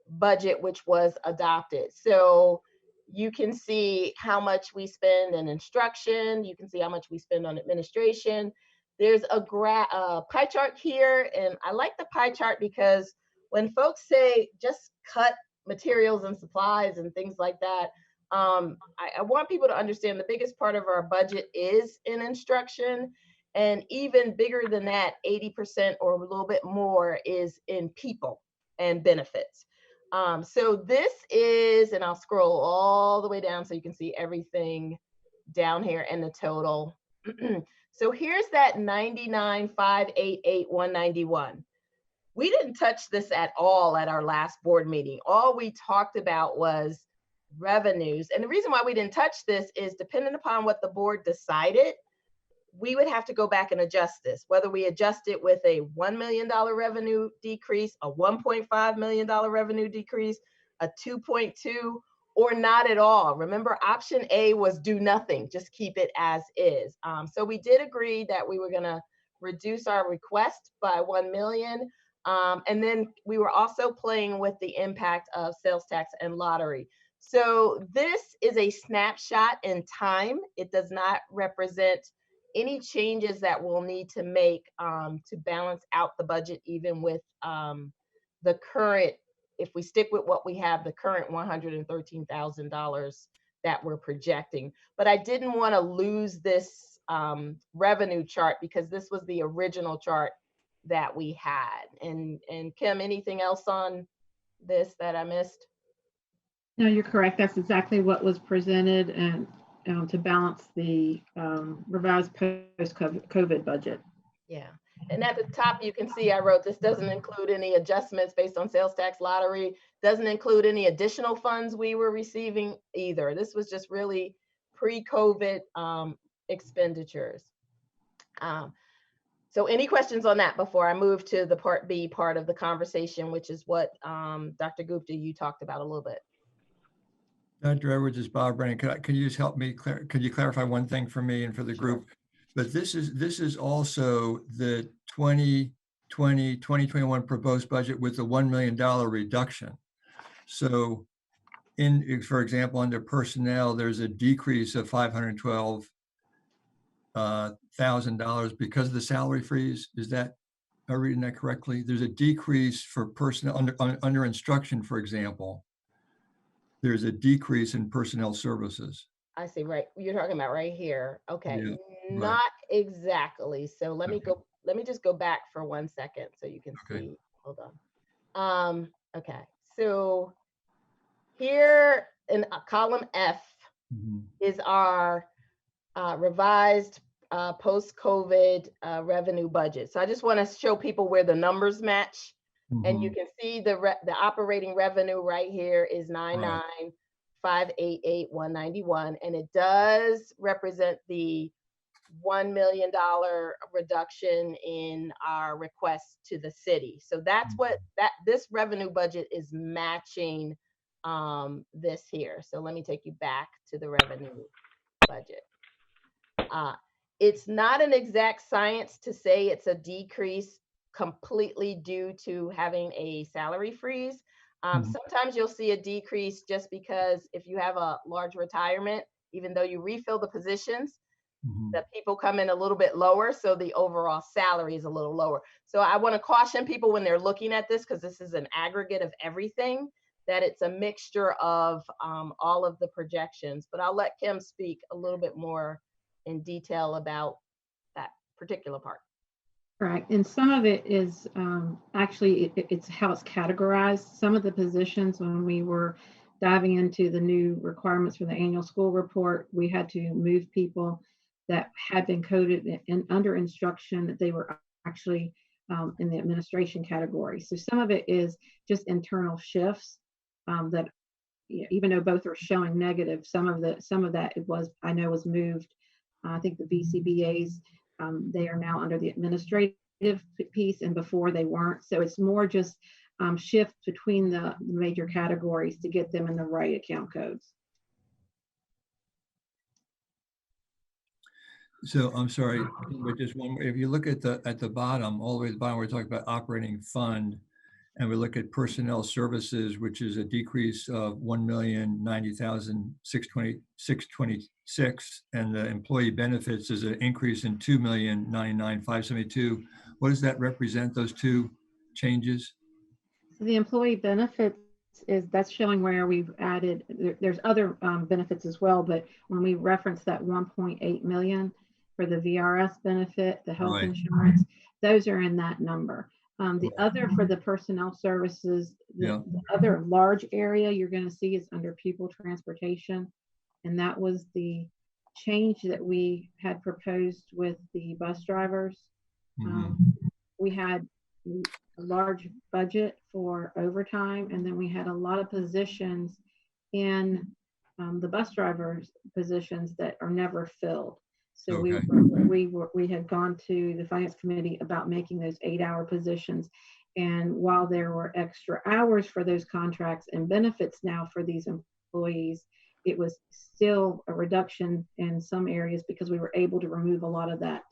budget, which was adopted. So you can see how much we spend in instruction. You can see how much we spend on administration. There's a pie chart here, and I like the pie chart because when folks say just cut materials and supplies and things like that, I want people to understand the biggest part of our budget is in instruction, and even bigger than that, 80% or a little bit more is in people and benefits. So this is, and I'll scroll all the way down so you can see everything down here and the total. So here's that 99,588,191. We didn't touch this at all at our last board meeting. All we talked about was revenues. And the reason why we didn't touch this is depending upon what the board decided, we would have to go back and adjust this, whether we adjust it with a $1 million revenue decrease, a $1.5 million revenue decrease, a 2.2, or not at all. Remember, option A was do nothing, just keep it as is. So we did agree that we were gonna reduce our request by 1 million. And then we were also playing with the impact of sales tax and lottery. So this is a snapshot in time. It does not represent any changes that we'll need to make to balance out the budget, even with the current, if we stick with what we have, the current $113,000 that we're projecting. But I didn't want to lose this revenue chart because this was the original chart that we had. And Kim, anything else on this that I missed? No, you're correct. That's exactly what was presented, and to balance the revised post-COVID budget. Yeah. And at the top, you can see I wrote, this doesn't include any adjustments based on sales tax lottery, doesn't include any additional funds we were receiving either. This was just really pre-COVID expenditures. So any questions on that before I move to the part B part of the conversation, which is what Dr. Gupta, you talked about a little bit. Dr. Edwards, is Bob Brennan. Could you just help me? Could you clarify one thing for me and for the group? But this is also the 2020-2021 proposed budget with the $1 million reduction. So for example, under personnel, there's a decrease of $512,000 because of the salary freeze. Is that, am I reading that correctly? There's a decrease for personnel under instruction, for example. There's a decrease in personnel services. I see, right. You're talking about right here. Okay, Yeah, not exactly. So let me go, let me just go back for 1 second so you can see, hold on. Okay, so here in column F is our revised post-COVID revenue budget. So I just want to show people where the numbers match. And you can see the operating revenue right here is 99,588,191, and it does represent the $1 million reduction in our request to the city. So that's what this revenue budget is matching this here. So let me take you back to the revenue budget. It's not an exact science to say it's a decrease completely due to having a salary freeze. Sometimes you'll see a decrease just because if you have a large retirement, even though you refill the positions, the people come in a little bit lower, so the overall salary is a little lower. So I want to caution people when they're looking at this, because this is an aggregate of everything, that it's a mixture of all of the projections. But I'll let Kim speak a little bit more in detail about that particular part. Right, and some of it is actually it's how it's categorized. Some of the positions, when we were diving into the new requirements for the annual school report, we had to move people that had been coded in under instruction that they were actually in the administration category. So some of it is just internal shifts that, even though both are showing negative, some of that it was, I know, was moved. I think the VCBAs, they are now under the administrative piece, and before they weren't. So it's more just shifts between the major categories to get them in the right account codes. So I'm sorry, but just one more. If you look at the bottom, all the way to the bottom, we're talking about operating fund, and we look at personnel services, which is a decrease of 1,090,626, and the employee benefits is an increase in 2,099,572. What does that represent, those two changes? So the employee benefits that's showing where we've added, there's other benefits as well, but when we reference that 1.8 million for the VRS benefit, the health insurance, those are in that number. The other for the personnel services, the other large area you're going to see is under pupil transportation. And that was the change that we had proposed with the bus drivers. We had a large budget for overtime, and then we had a lot of positions in the bus drivers positions that are never filled. So Okay. we had gone to the finance committee about making those 8-hour positions. And while there were extra hours for those contracts and benefits now for these employees, it was still a reduction in some areas because we were able to remove a lot of that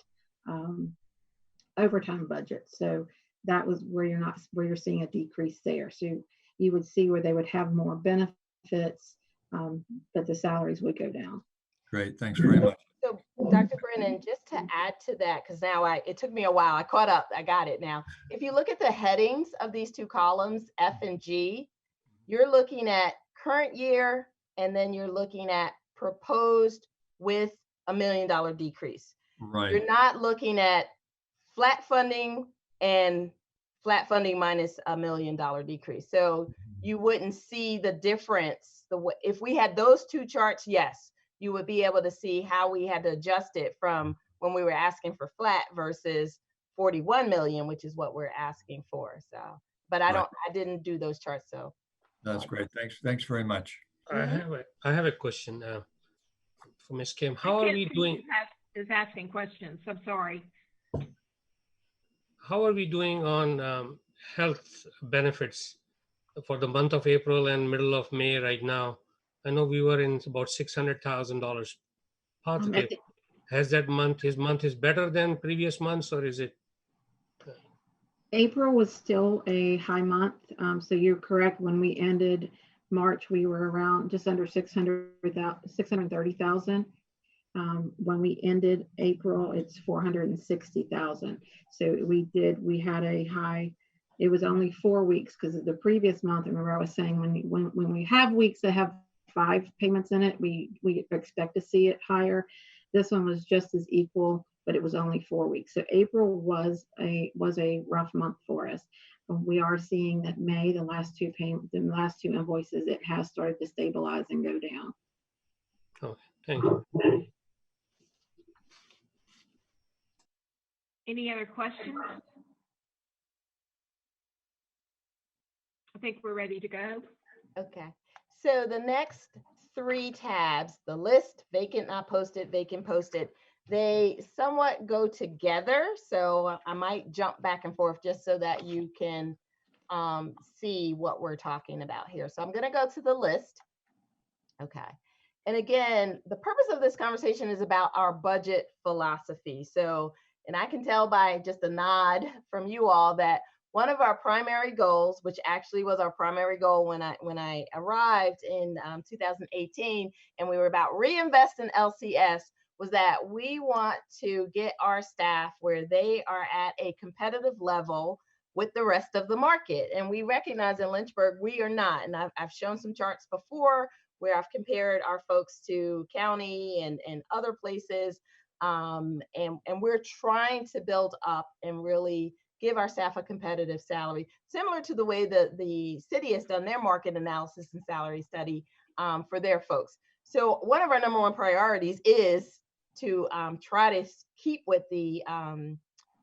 overtime budget. So that was where you're seeing a decrease there. So you would see where they would have more benefits, but the salaries would go down. Great. Thanks very much. So, Dr. Brennan, just to add to that, because now it took me a while. I caught up. I got it now. If you look at the headings of these two columns, F and G, you're looking at current year, and then you're looking at proposed with $1 million decrease. Right. You're not looking at flat funding and flat funding minus $1 million decrease. So you wouldn't see the difference. If we had those two charts, yes, you would be able to see how we had to adjust it from when we were asking for flat versus 41 million, which is what we're asking for. So, but I didn't do those charts. So that's great. Thanks very much. I have a question for Ms. Kim. How are we doing? Is asking questions. I'm sorry. How are we doing on health benefits for the month of April and middle of May right now? I know we were in about $600,000 positive. Has his month is better than previous months, or is it? April was still a high month. So you're correct. When we ended March, we were around just under 630,000. When we ended April, it's 460,000. So we had a high. It was only 4 weeks because the previous month, remember I was saying when we have weeks that have 5 payments in it, we expect to see it higher. This one was just as equal, but it was only 4 weeks. So April was a rough month for us. We are seeing that May, the last two invoices, it has started to stabilize and go down. Oh, thank you. Any other questions? I think we're ready to go. okay. So the next 3 tabs, the list, vacant, not posted, vacant, posted, they somewhat go together. So I might jump back and forth just so that you can see what we're talking about here. So I'm going to go to the list. Okay. And again, the purpose of this conversation is about our budget philosophy. So, and I can tell by just a nod from you all that one of our primary goals, which actually was our primary goal when I arrived in 2018, and we were about reinvest in LCS, was that we want to get our staff where they are at a competitive level with the rest of the market. And we recognize in Lynchburg, we are not. And I've shown some charts before where I've compared our folks to county and other places. And we're trying to build up and really give our staff a competitive salary, similar to the way that the city has done their market analysis and salary study for their folks. So one of our number one priorities is to try to keep with the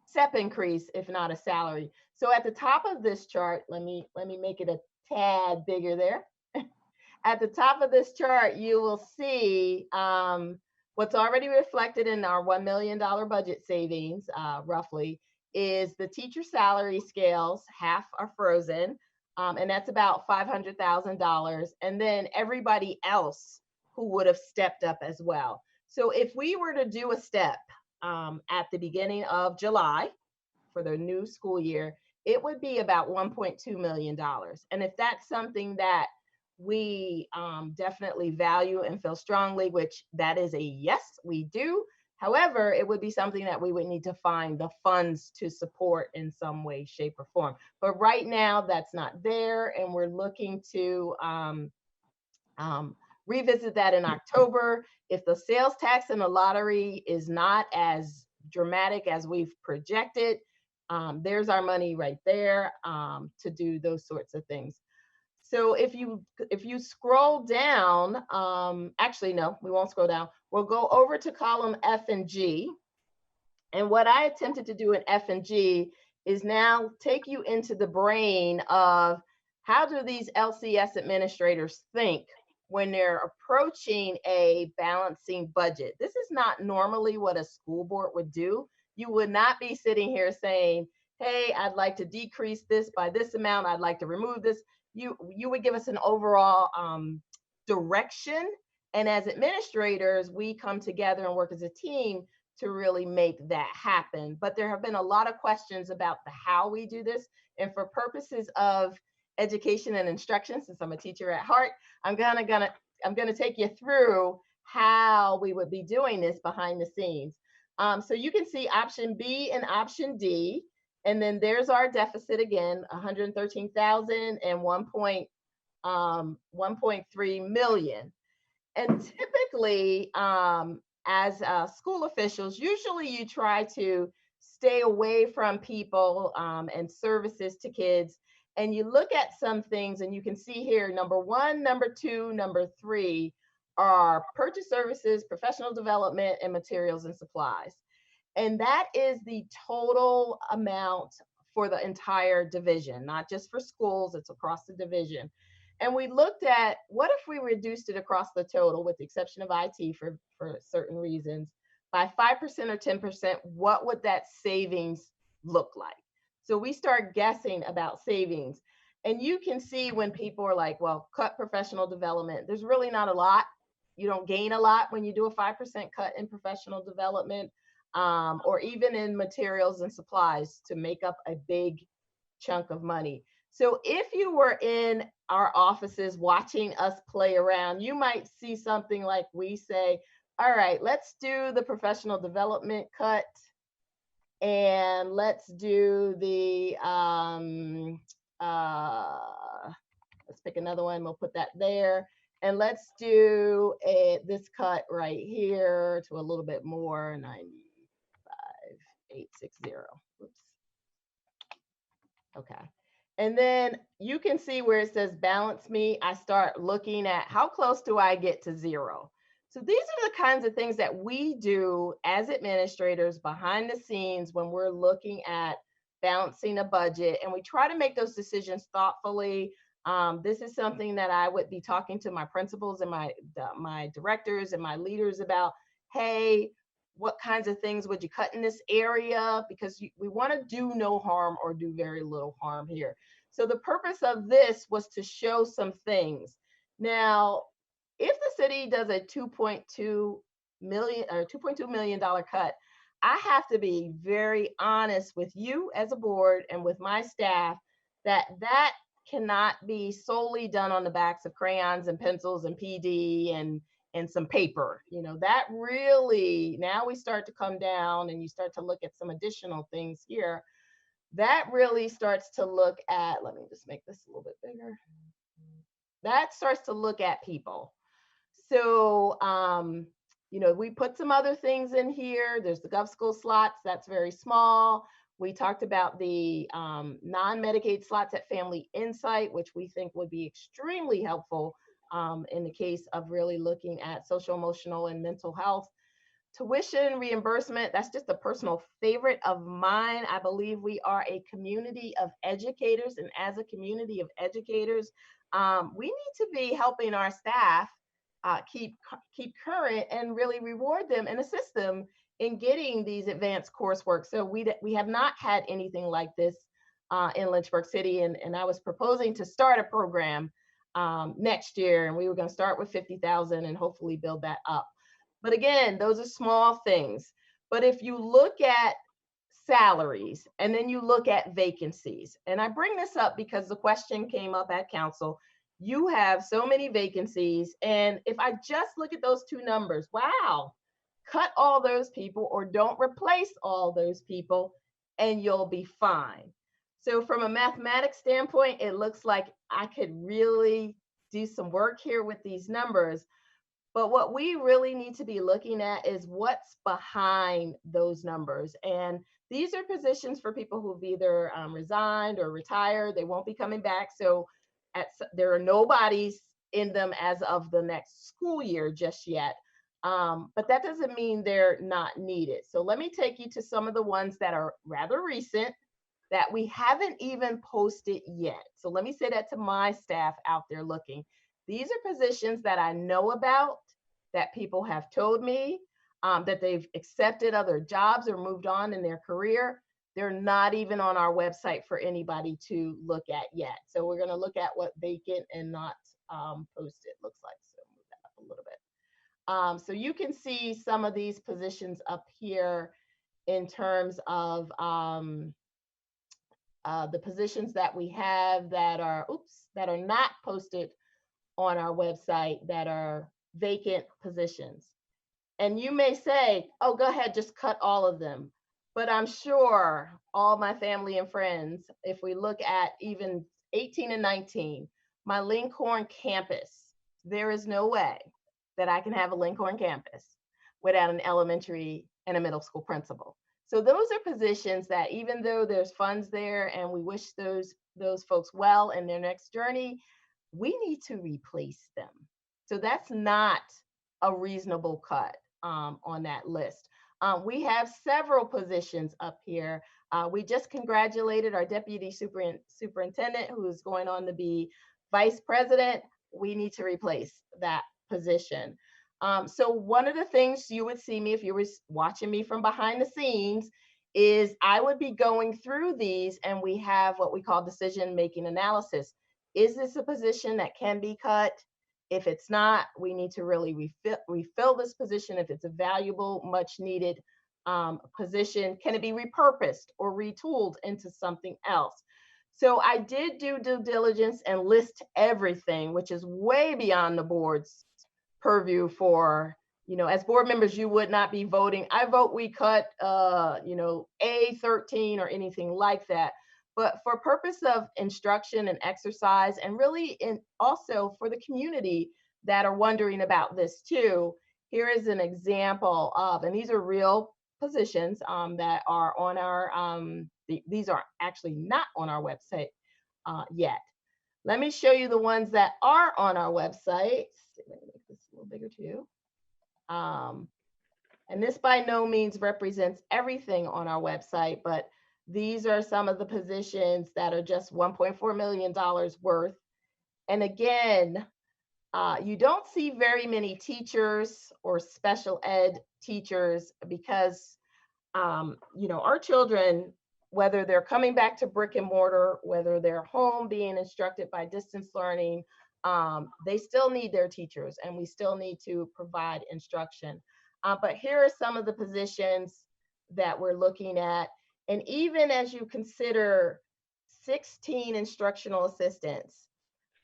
SEP increase, if not a salary. So at the top of this chart, let me make it a tad bigger there. At the top of this chart, you will see what's already reflected in our $1 million budget savings, roughly, is the teacher salary scales. Half are frozen, and that's about $500,000. And then everybody else who would have stepped up as well. So if we were to do a step at the beginning of July for the new school year, it would be about $1.2 million. And if that's something that we definitely value and feel strongly, which that is a yes, we do. However, it would be something that we would need to find the funds to support in some way, shape, or form. But right now, that's not there, and we're looking to revisit that in October. If the sales tax and the lottery is not as dramatic as we've projected, there's our money right there to do those sorts of things. So if you scroll down, actually, no, we won't scroll down. We'll go over to column F and G. And what I attempted to do in F and G is now take you into the brain of how do these LCS administrators think when they're approaching a balancing budget. This is not normally what a school board would do. You would not be sitting here saying, hey, I'd like to decrease this by this amount. I'd like to remove this. You would give us an overall direction. And as administrators, we come together and work as a team to really make that happen. But there have been a lot of questions about the how we do this. And for purposes of education and instruction, since I'm a teacher at heart, I'm gonna take you through how we would be doing this behind the scenes. So you can see option B and option D, and then there's our deficit again, 113,000 and 1.3 million. And typically, as school officials, usually you try to stay away from people and services to kids. And you look at some things and you can see here, number 1, number 2, number 3 are purchase services, professional development, and materials and supplies. And that is the total amount for the entire division, not just for schools, it's across the division. And we looked at what if we reduced it across the total, with the exception of IT for certain reasons, by 5% or 10%, what would that savings look like? So we start guessing about savings. And you can see when people are like, well, cut professional development, there's really not a lot. You don't gain a lot when you do a 5% cut in professional development, or even in materials and supplies to make up a big chunk of money. So if you were in our offices watching us play around, you might see something like we say, all right, let's do the professional development cut, and let's do the, let's pick another one, we'll put that there. And let's do this cut right here to a little bit more, 95,860. Oops. Okay. And then you can see where it says balance me. I start looking at how close do I get to zero? So these are the kinds of things that we do as administrators behind the scenes when we're looking at balancing a budget, and we try to make those decisions thoughtfully. This is something that I would be talking to my principals and my directors and my leaders about. Hey, what kinds of things would you cut in this area? Because we want to do no harm or do very little harm here. So the purpose of this was to show some things. Now, if the city does a $2.2 million cut, I have to be very honest with you as a board and with my staff that cannot be solely done on the backs of crayons and pencils and PD and some paper. You know, that really, now we start to come down and you start to look at some additional things here. That really starts to look at, let me just make this a little bit bigger. That starts to look at people. So, you know, we put some other things in here. There's the Gov School slots, that's very small. We talked about the non-Medicaid slots at Family Insight, which we think would be extremely helpful in the case of really looking at social, emotional, and mental health. Tuition reimbursement, that's just a personal favorite of mine. I believe we are a community of educators, and as a community of educators, we need to be helping our staff keep current and really reward them and assist them in getting these advanced coursework. So we have not had anything like this in Lynchburg City, and I was proposing to start a program next year, and we were going to start with 50,000 and hopefully build that up. But again, those are small things. But if you look at salaries and then you look at vacancies, and I bring this up because the question came up at council, you have so many vacancies, and if I just look at those two numbers, wow, cut all those people or don't replace all those people and you'll be fine. So from a mathematics standpoint, it looks like I could really do some work here with these numbers. But what we really need to be looking at is what's behind those numbers. And these are positions for people who've either resigned or retired. They won't be coming back. So there are nobodies in them as of the next school year just yet. But that doesn't mean they're not needed. So let me take you to some of the ones that are rather recent that we haven't even posted yet. So let me say that to my staff out there looking. These are positions that I know about, that people have told me, that they've accepted other jobs or moved on in their career. They're not even on our website for anybody to look at yet. So we're going to look at what vacant and not posted looks like. So move that up a little bit. So you can see some of these positions up here in terms of the positions that we have that are, that are not posted on our website, that are vacant positions. And you may say, oh, go ahead, just cut all of them. But I'm sure all my family and friends, if we look at even 18 and 19, my Lincoln campus, there is no way that I can have a Lincoln campus without an elementary and a middle school principal. So those are positions that, even though there's funds there and we wish those folks well in their next journey, we need to replace them. So that's not a reasonable cut on that list. We have several positions up here. We just congratulated our deputy superintendent, who is going on to be vice president. We need to replace that position. So one of the things you would see me if you were watching me from behind the scenes is I would be going through these, and we have what we call decision-making analysis. Is this a position that can be cut? If it's not, we need to really refill this position. If it's a valuable, much needed position, can it be repurposed or retooled into something else? So I did do due diligence and list everything, which is way beyond the board's purview for, as board members, you would not be voting. I vote we cut, A13 or anything like that. But for purpose of instruction and exercise, and really also for the community that are wondering about this too, here is an example of, and these are real positions that are on our, these are actually not on our website yet. Let me show you the ones that are on our website. Let me make this a little bigger too. And this by no means represents everything on our website, but these are some of the positions that are just $1.4 million worth. And again, you don't see very many teachers or special ed teachers because, our children, whether they're coming back to brick and mortar, whether they're home being instructed by distance learning, they still need their teachers, and we still need to provide instruction. But here are some of the positions that we're looking at. And even as you consider 16 instructional assistants,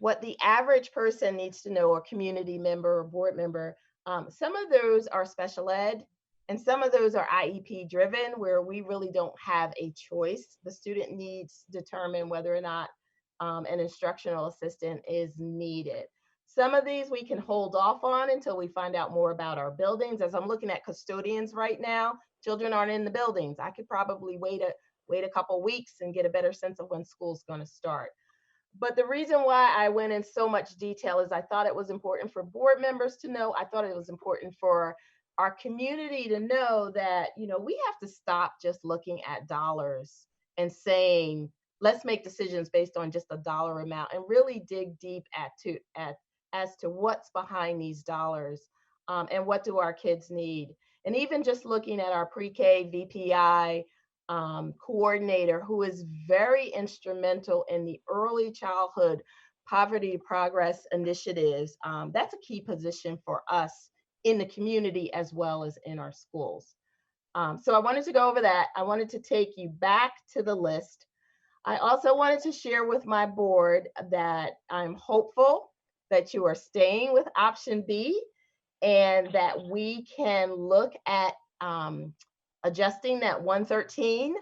what the average person needs to know, or community member or board member, some of those are special ed, and some of those are IEP driven, where we really don't have a choice. The student needs to determine whether or not an instructional assistant is needed. Some of these we can hold off on until we find out more about our buildings. As I'm looking at custodians right now, children aren't in the buildings. I could probably wait a couple weeks and get a better sense of when school's going to start. But the reason why I went in so much detail is I thought it was important for board members to know. I thought it was important for our community to know that, we have to stop just looking at dollars and saying, let's make decisions based on just a dollar amount, and really dig deep as to what's behind these dollars, and what do our kids need. And even just looking at our pre-K VPI coordinator, who is very instrumental in the early childhood poverty progress initiatives, that's a key position for us in the community as well as in our schools. So I wanted to go over that. I wanted to take you back to the list. I also wanted to share with my board that I'm hopeful that you are staying with option B, and that we can look at adjusting that 113,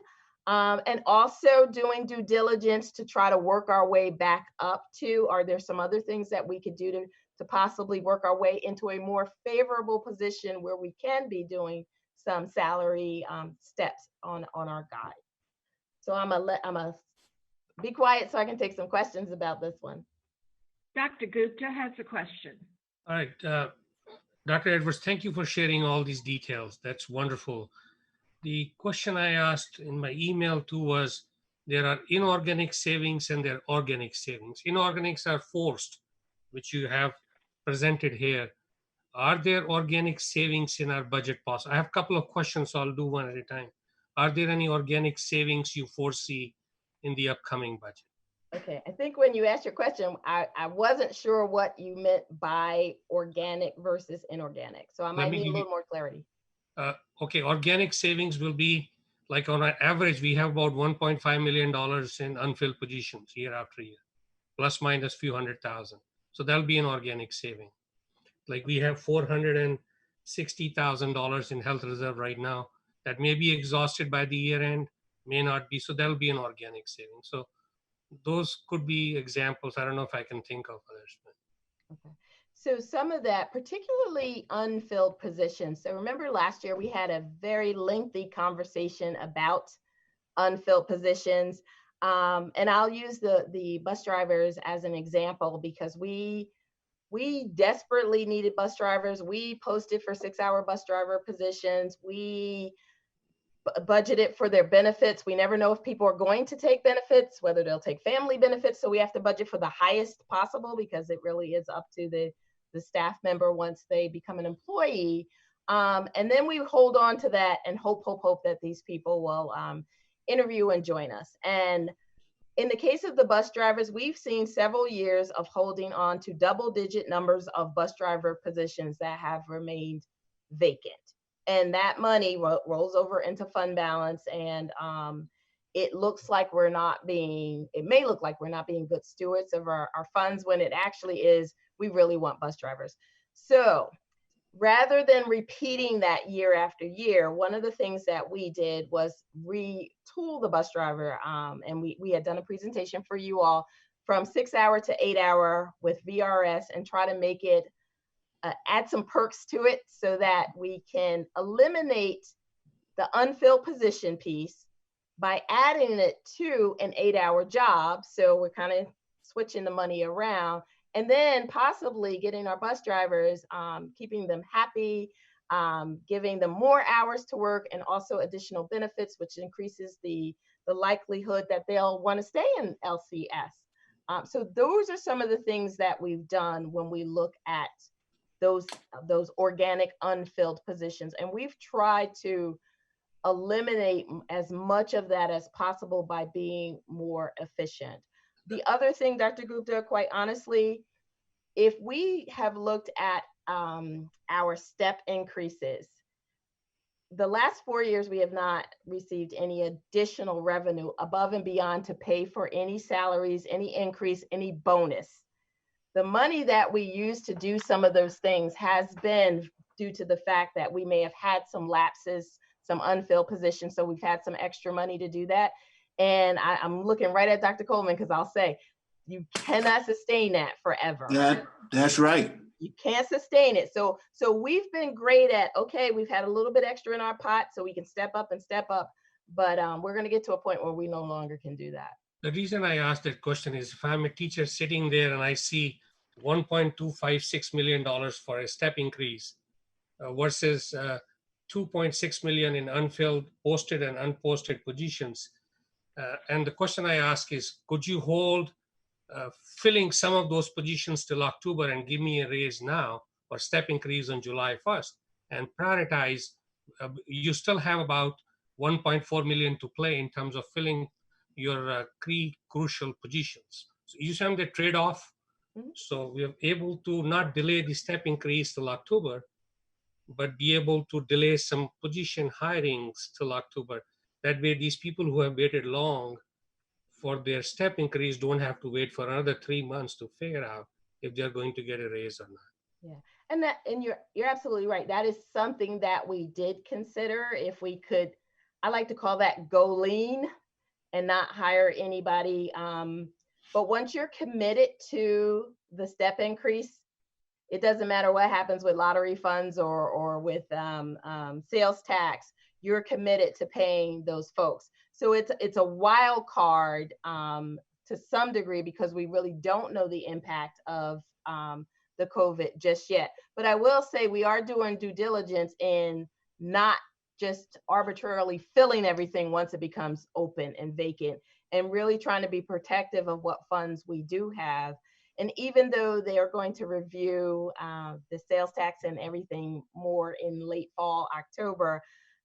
and also doing due diligence to try to work our way back up to, are there some other things that we could do to possibly work our way into a more favorable position where we can be doing some salary steps on our guide. So I'm gonna be quiet so I can take some questions about this one. Dr. Gupta has a question. All right, Dr. Edwards, thank you for sharing all these details. That's wonderful. The question I asked in my email too was, there are inorganic savings and there are organic savings. Inorganics are forced, which you have presented here, are there organic savings in our budget policy? I have a couple of questions, so I'll do one at a time. Are there any organic savings you foresee in the upcoming budget? Okay, I think when you asked your question, I wasn't sure what you meant by organic versus inorganic. So I might need a little more clarity. Okay, organic savings will be like on an average, we have about $1.5 million in unfilled positions year after year, plus minus few $100,000. So that'll be an organic saving. Like we have $460,000 in health reserve right now that may be exhausted by the year end, may not be. So that'll be an organic saving. So those could be examples. I don't know if I can think of others. Okay. So some of that, particularly unfilled positions. So remember last year we had a very lengthy conversation about unfilled positions. And I'll use the bus drivers as an example because we desperately needed bus drivers. We posted for 6-hour bus driver positions. We budgeted for their benefits. We never know if people are going to take benefits, whether they'll take family benefits. So we have to budget for the highest possible because it really is up to the staff member once they become an employee. And then we hold on to that and hope that these people will interview and join us. And in the case of the bus drivers, we've seen several years of holding on to double-digit numbers of bus driver positions that have remained vacant. And that money rolls over into fund balance. And it may look like we're not being good stewards of our funds when it actually is, we really want bus drivers. So rather than repeating that year after year, one of the things that we did was retool the bus driver. And we had done a presentation for you all from 6-hour to 8-hour with VRS and try to make it, add some perks to it so that we can eliminate the unfilled position piece by adding it to an 8-hour job. So we're kind of switching the money around. And then possibly getting our bus drivers, keeping them happy, giving them more hours to work and also additional benefits, which increases the likelihood that they'll want to stay in LCS. So those are some of the things that we've done when we look at those organic unfilled positions. And we've tried to eliminate as much of that as possible by being more efficient. The other thing, Dr. Gupta, quite honestly, if we have looked at our step increases, the last 4 years, we have not received any additional revenue above and beyond to pay for any salaries, any increase, any bonus. The money that we use to do some of those things has been due to the fact that we may have had some lapses, some unfilled positions. So we've had some extra money to do that. And I'm looking right at Dr. Coleman because I'll say, you cannot sustain that forever. That's right. You can't sustain it. So we've been great at, okay, we've had a little bit extra in our pot so we can step up, but we're going to get to a point where we no longer can do that. The reason I asked that question is if I'm a teacher sitting there and I see $1.256 million for a step increase versus $2.6 million in unfilled, posted and unposted positions. And the question I ask is, could you hold filling some of those positions till October and give me a raise now or step increase on July 1st and prioritize? You still have about $1.4 million to play in terms of filling your key crucial positions. So you have the trade-off. Mm-hmm. So we are able to not delay the step increase till October, but be able to delay some position hirings till October. That way, these people who have waited long for their step increase don't have to wait for another 3 months to figure out if they're going to get a raise or not. Yeah, and you're absolutely right. That is something that we did consider. If we could, I like to call that go lean and not hire anybody. But once you're committed to the step increase, it doesn't matter what happens with lottery funds or with sales tax, you're committed to paying those folks. So it's a wild card to some degree because we really don't know the impact of the COVID just yet. But I will say we are doing due diligence in not just arbitrarily filling everything once it becomes open and vacant, and really trying to be protective of what funds we do have. And even though they are going to review the sales tax and everything more in late fall, October,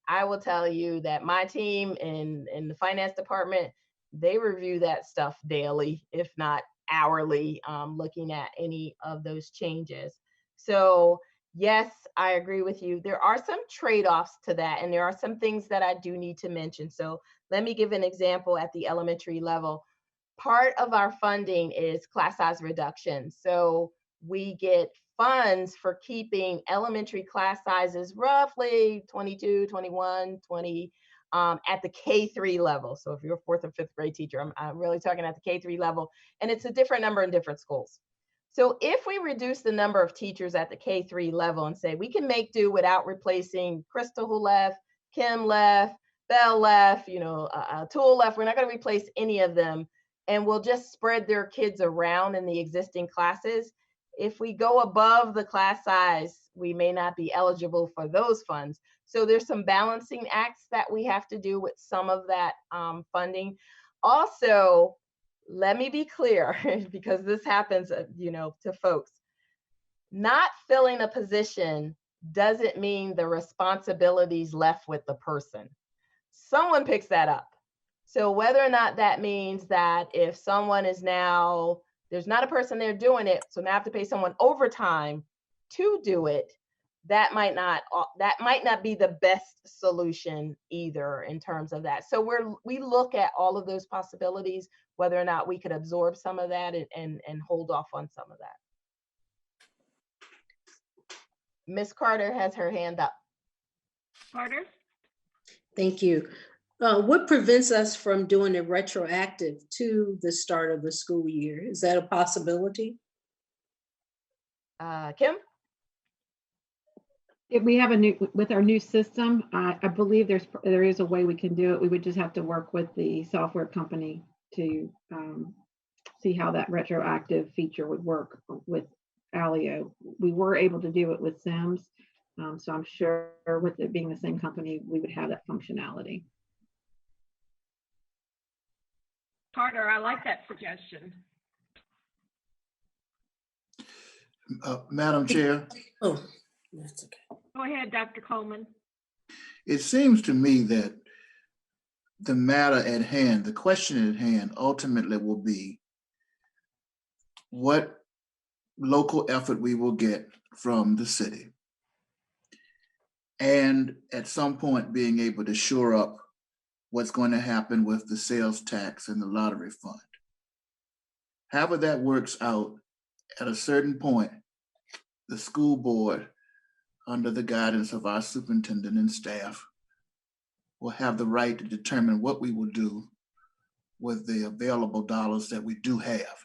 I will tell you that my team in the finance department, they review that stuff daily, if not hourly, looking at any of those changes. So yes, I agree with you. There are some trade-offs to that, and there are some things that I do need to mention. So let me give an example at the elementary level. Part of our funding is class size reduction. So we get funds for keeping elementary class sizes roughly 22, 21, 20 at the K3 level. So if you're a fourth or fifth grade teacher, I'm really talking at the K3 level, and it's a different number in different schools. So if we reduce the number of teachers at the K3 level and say we can make do without replacing Crystal who left, Kim left, Bell left, Tool left, we're not going to replace any of them, and we'll just spread their kids around in the existing classes. If we go above the class size, we may not be eligible for those funds. So there's some balancing acts that we have to do with some of that funding. Also, let me be clear, because this happens, to folks. Not filling a position doesn't mean the responsibilities left with the person. Someone picks that up. So whether or not that means that if someone is now, there's not a person there doing it, so now I have to pay someone overtime to do it, that might not be the best solution either in terms of that. So we look at all of those possibilities, whether or not we could absorb some of that and hold off on some of that. Ms. Carter has her hand up. Carter? Thank you. What prevents us from doing it retroactive to the start of the school year? Is that a possibility? Kim? If we have with our new system, I believe there is a way we can do it. We would just have to work with the software company to see how that retroactive feature would work with Alio. We were able to do it with Sims, so I'm sure with it being the same company, we would have that functionality. Carter, I like that suggestion. Madam Chair. Oh, that's okay. Go ahead, Dr. Coleman. It seems to me that the matter at hand, the question at hand, ultimately will be what local effort we will get from the city. And at some point being able to shore up what's going to happen with the sales tax and the lottery fund. However that works out, at a certain point, the school board, under the guidance of our superintendent and staff, will have the right to determine what we will do with the available dollars that we do have.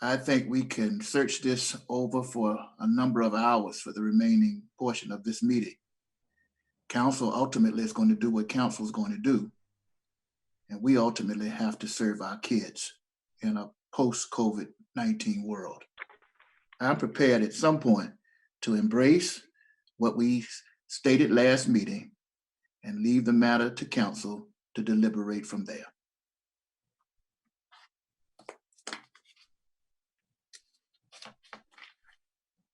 I think we can search this over for a number of hours for the remaining portion of this meeting. Council ultimately is going to do what council is going to do. And we ultimately have to serve our kids in a post-COVID-19 world. I'm prepared at some point to embrace what we stated last meeting and leave the matter to council to deliberate from there.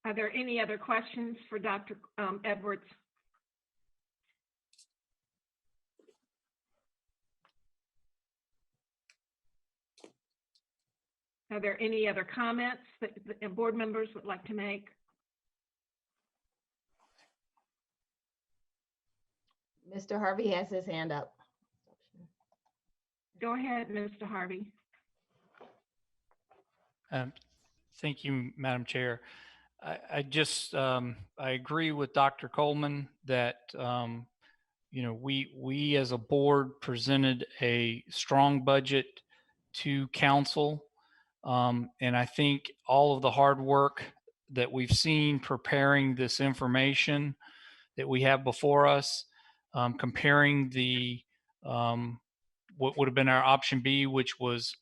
Are there any other questions for Dr. Edwards? Are there any other comments that the board members would like to make? Mr. Harvey has his hand up. Go ahead, Mr. Harvey. Thank you, Madam Chair. I agree with Dr. Coleman that we as a board presented a strong budget to council, and I think all of the hard work that we've seen preparing this information that we have before us, comparing the what would have been our option B, which was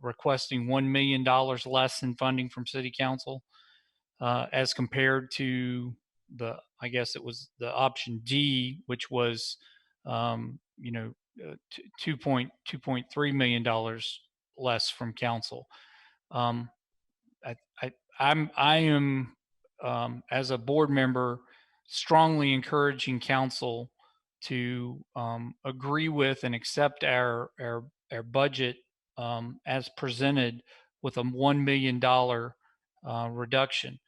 requesting $1 million less in funding from City Council, as compared to I guess it was the option D, which was, $2.3 million less from council. Um, I am, as a board member, strongly encouraging council to agree with and accept our budget as presented with a $1 million reduction.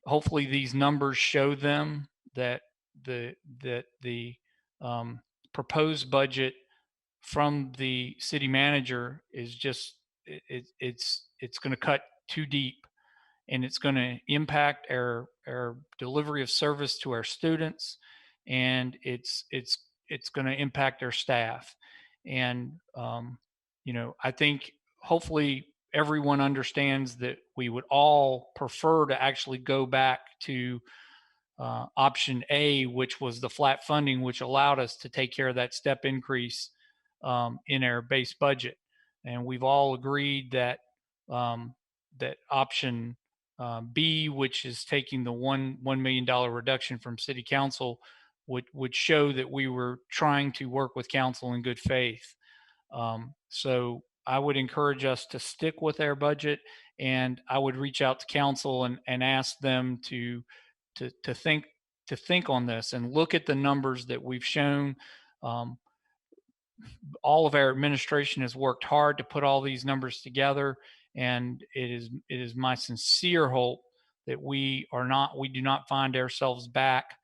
Hopefully these numbers show them that the proposed budget from the city manager is just it's going to cut too deep, and it's going to impact our delivery of service to our students, and it's going to impact our staff. And I think hopefully everyone understands that we would all prefer to actually go back to option A, which was the flat funding, which allowed us to take care of that step increase in our base budget. And we've all agreed that that option B, which is taking the $1 million reduction from city council, would show that we were trying to work with council in good faith. So I would encourage us to stick with our budget, and I would reach out to council and ask them to think on this and look at the numbers that we've shown. All of our administration has worked hard to put all these numbers together, and it is my sincere hope that we do not find ourselves back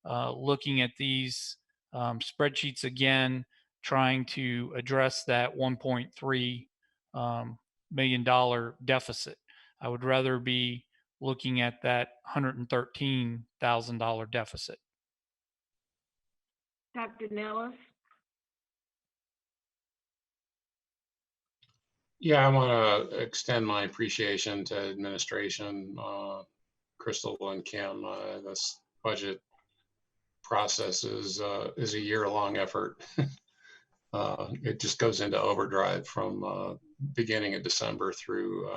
looking at these spreadsheets again, trying to address that $1.3 million deficit. I would rather be looking at that $113,000 deficit. Dr. Nellis? Yeah, I want to extend my appreciation to administration, Crystal and Kim. This budget process is a year-long effort. It just goes into overdrive from beginning of December through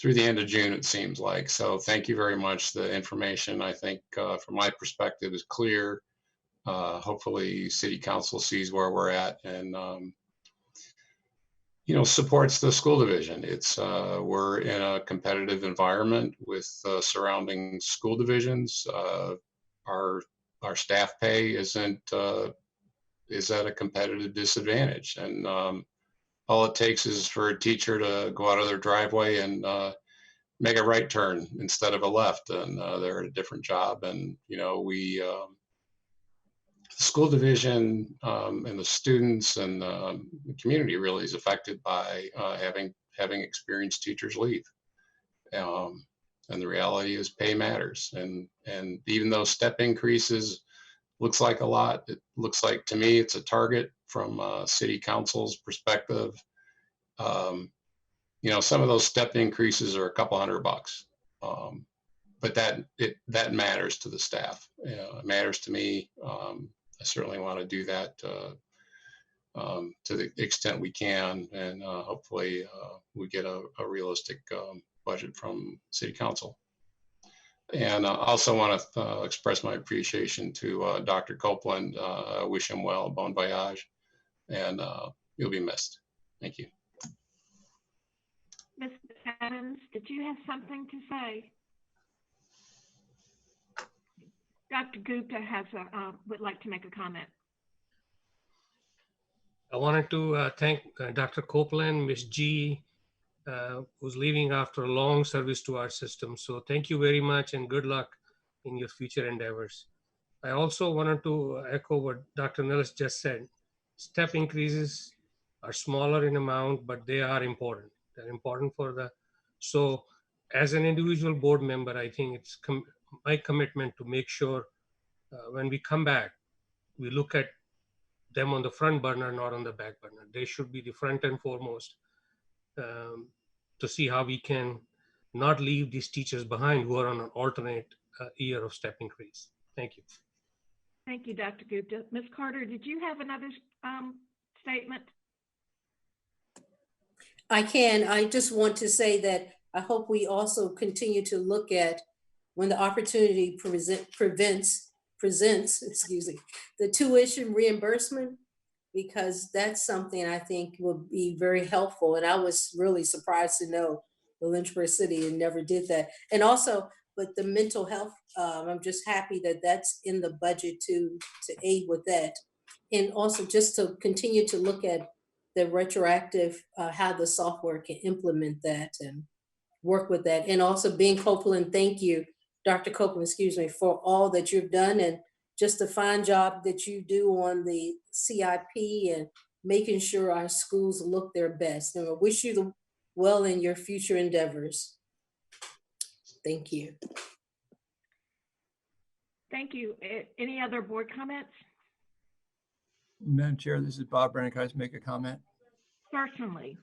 the end of June, it seems like. So thank you very much. The information, I think, from my perspective, is clear. Hopefully, City Council sees where we're at and supports the school division. It's we're in a competitive environment with surrounding school divisions. Our staff pay is at a competitive disadvantage, and all it takes is for a teacher to go out of their driveway and make a right turn instead of a left, and they're at a different job. And the school division and the students and the community really is affected by having experienced teachers leave. And the reality is pay matters. And even though step increases looks like a lot, it looks like to me it's a target from city council's perspective. Some of those step increases are a couple $100. But that matters to the staff. It matters to me. I certainly want to do that to the extent we can, and hopefully we get a realistic budget from City Council. And I also want to express my appreciation to Dr. Copeland. Wish him well, bon voyage, and you'll be missed. Thank you. Ms. Adams, did you have something to say? Dr. Gupta would like to make a comment. I wanted to thank Dr. Copeland, Ms. G, who's leaving after a long service to our system. So thank you very much and good luck in your future endeavors. I also wanted to echo what Dr. Nellis just said. Step increases are smaller in amount, but they are important. They're important so as an individual board member, I think it's my commitment to make sure when we come back, we look at them on the front burner, not on the back burner. They should be the front and foremost to see how we can not leave these teachers behind who are on an alternate year of step increase. Thank you. Thank you, Dr. Gupta. Ms. Carter, did you have another statement? I can. I just want to say that I hope we also continue to look at when the opportunity presents, the tuition reimbursement, because that's something I think would be very helpful. And I was really surprised to know the Lynchburg City and never did that. And also, but the mental health, I'm just happy that that's in the budget to aid with that. And also just to continue to look at the retroactive, how the software can implement that and work with that. And also being Copeland, thank you, Dr. Copeland, excuse me, for all that you've done and just the fine job that you do on the CIP and making sure our schools look their best. And I wish you the well in your future endeavors. Thank you. Thank you. Any other board comments? Madam Chair, this is Bob Brennan. Can I just make a comment? Certainly.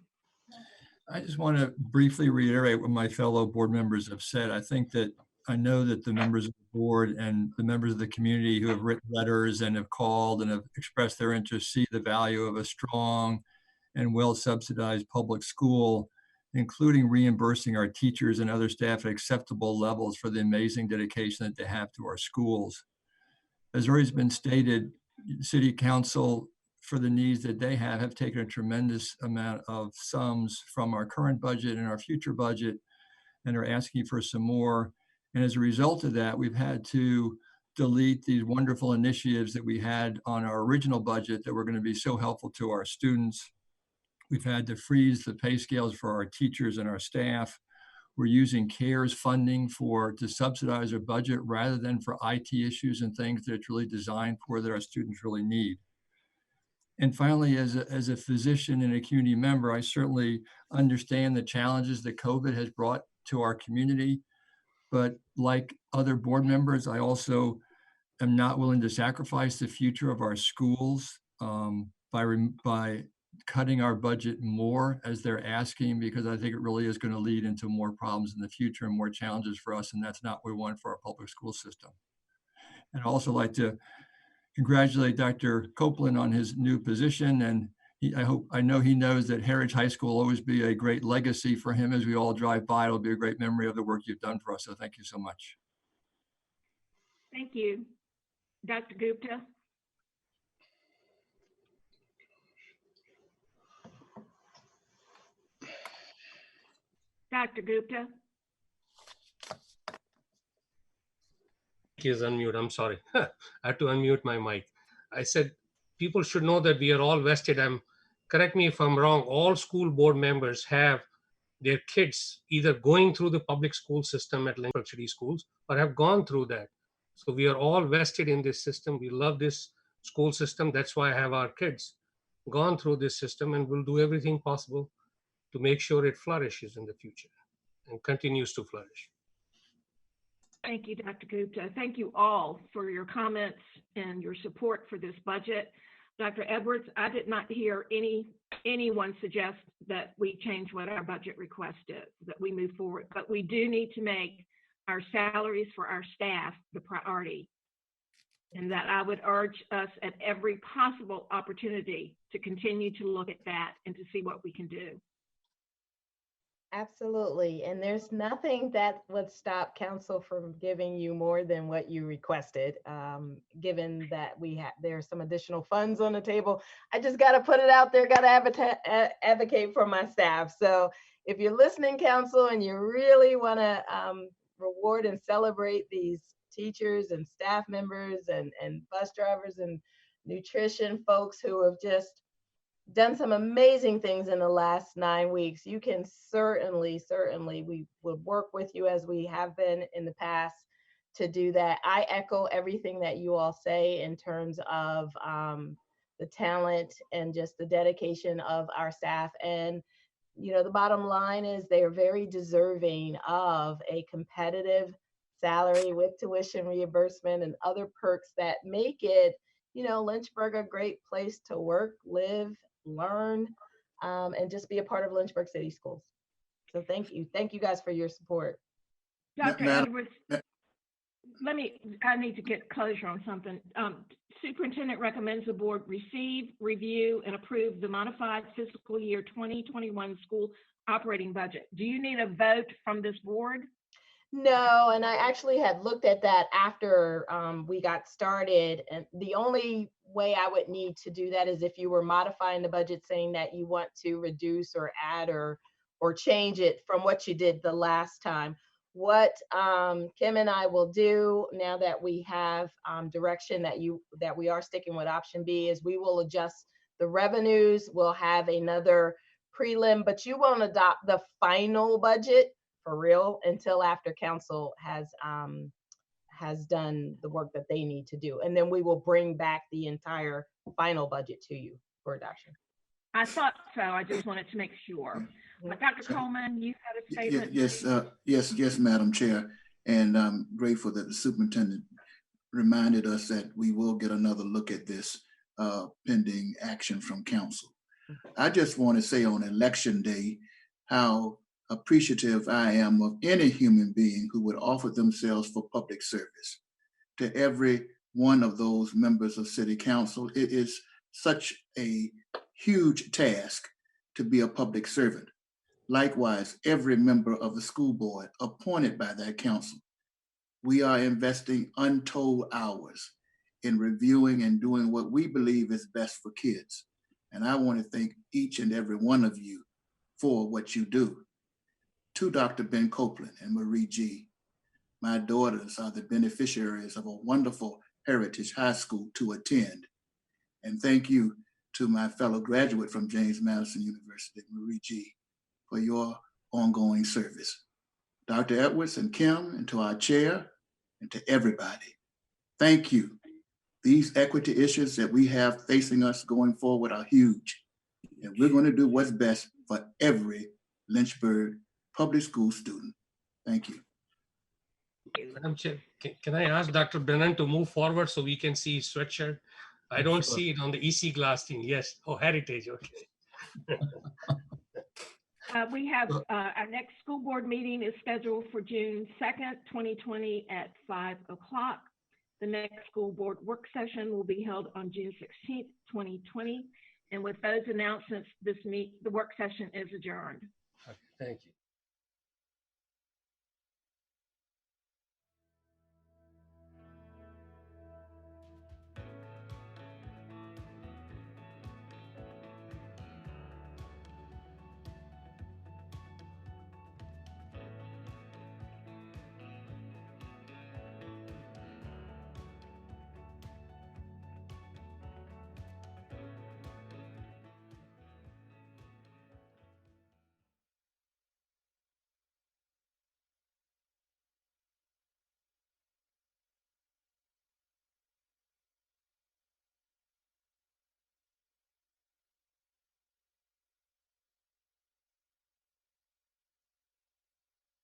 I just want to briefly reiterate what my fellow board members have said. I know that the members of the board and the members of the community who have written letters and have called and have expressed their interest see the value of a strong and well-subsidized public school, including reimbursing our teachers and other staff at acceptable levels for the amazing dedication that they have to our schools. As already been stated, City Council, for the needs that they have taken a tremendous amount of sums from our current budget and our future budget and are asking for some more. And as a result of that, we've had to delete these wonderful initiatives that we had on our original budget that were going to be so helpful to our students. We've had to freeze the pay scales for our teachers and our staff. We're using CARES funding to subsidize our budget rather than for IT issues and things that it's really designed for that our students really need. And finally, as a physician and a community member, I certainly understand the challenges that COVID has brought to our community. But like other board members, I also am not willing to sacrifice the future of our schools by cutting our budget more as they're asking, because I think it really is going to lead into more problems in the future and more challenges for us. And that's not what we want for our public school system. And I'd also like to congratulate Dr. Copeland on his new position. And I know he knows that Heritage High School will always be a great legacy for him as we all drive by. It'll be a great memory of the work you've done for us. So thank you so much. Thank you. Dr. Gupta? Dr. Gupta? Is unmute. I'm sorry. I had to unmute my mic. I said people should know that we are all vested. Correct me if I'm wrong. All school board members have their kids either going through the public school system at Lynchburg City Schools or have gone through that. So we are all vested in this system. We love this school system. That's why I have our kids gone through this system, and we'll do everything possible to make sure it flourishes in the future and continues to flourish. Thank you, Dr. Gupta. Thank you all for your comments and your support for this budget. Dr. Edwards, I did not hear anyone suggest that we change what our budget request is, that we move forward, but we do need to make our salaries for our staff the priority. And that I would urge us at every possible opportunity to continue to look at that and to see what we can do. Absolutely. And there's nothing that would stop council from giving you more than what you requested, given that there's some additional funds on the table. I just got to put it out there, got to advocate for my staff. So if you're listening, council, and you really want to reward and celebrate these teachers and staff members and bus drivers and nutrition folks who have just done some amazing things in the last 9 weeks, you can certainly, we will work with you as we have been in the past to do that. I echo everything that you all say in terms of the talent and just the dedication of our staff. And, you know, the bottom line is they are very deserving of a competitive salary with tuition reimbursement and other perks that make it, you know, Lynchburg a great place to work, live, learn, and just be a part of Lynchburg City Schools. So thank you guys for your support. Dr. Edwards, I need to get closure on something. Superintendent recommends the board receive, review, and approve the modified fiscal year 2021 school operating budget. Do you need a vote from this board? No, and I actually had looked at that after we got started. And the only way I would need to do that is if you were modifying the budget saying that you want to reduce or add or change it from what you did the last time. What Kim and I will do now that we have direction that we are sticking with option B is we will adjust the revenues. We'll have another prelim, but you won't adopt the final budget for real until after council has done the work that they need to do. And then we will bring back the entire final budget to you for adoption. I thought so. I just wanted to make sure. But Dr. Coleman, you had a statement? Yes, Madam Chair. And I'm grateful that the superintendent reminded us that we will get another look at this pending action from council. I just want to say on election day how appreciative I am of any human being who would offer themselves for public service. To every one of those members of City Council, it is such a huge task to be a public servant. Likewise, every member of the school board appointed by that council. We are investing untold hours in reviewing and doing what we believe is best for kids. And I want to thank each and every one of you for what you do. To Dr. Ben Copeland and Marie G., my daughters are the beneficiaries of a wonderful Heritage High School to attend. And thank you to my fellow graduate from James Madison University, Marie G., for your ongoing service. Dr. Edwards and Kim, and to our chair, and to everybody, thank you. These equity issues that we have facing us going forward are huge. And we're going to do what's best for every Lynchburg public school student. Thank you. Madam Chair, can I ask Dr. Brennan to move forward so we can see his sweatshirt? I don't see it on the EC glass thing. Yes. Oh, heritage. Okay. We have our next school board meeting is scheduled for June 2nd, 2020 at 5 o'clock. The next school board work session will be held on June 16th, 2020. And with those announcements, the work session is adjourned. Okay, thank you.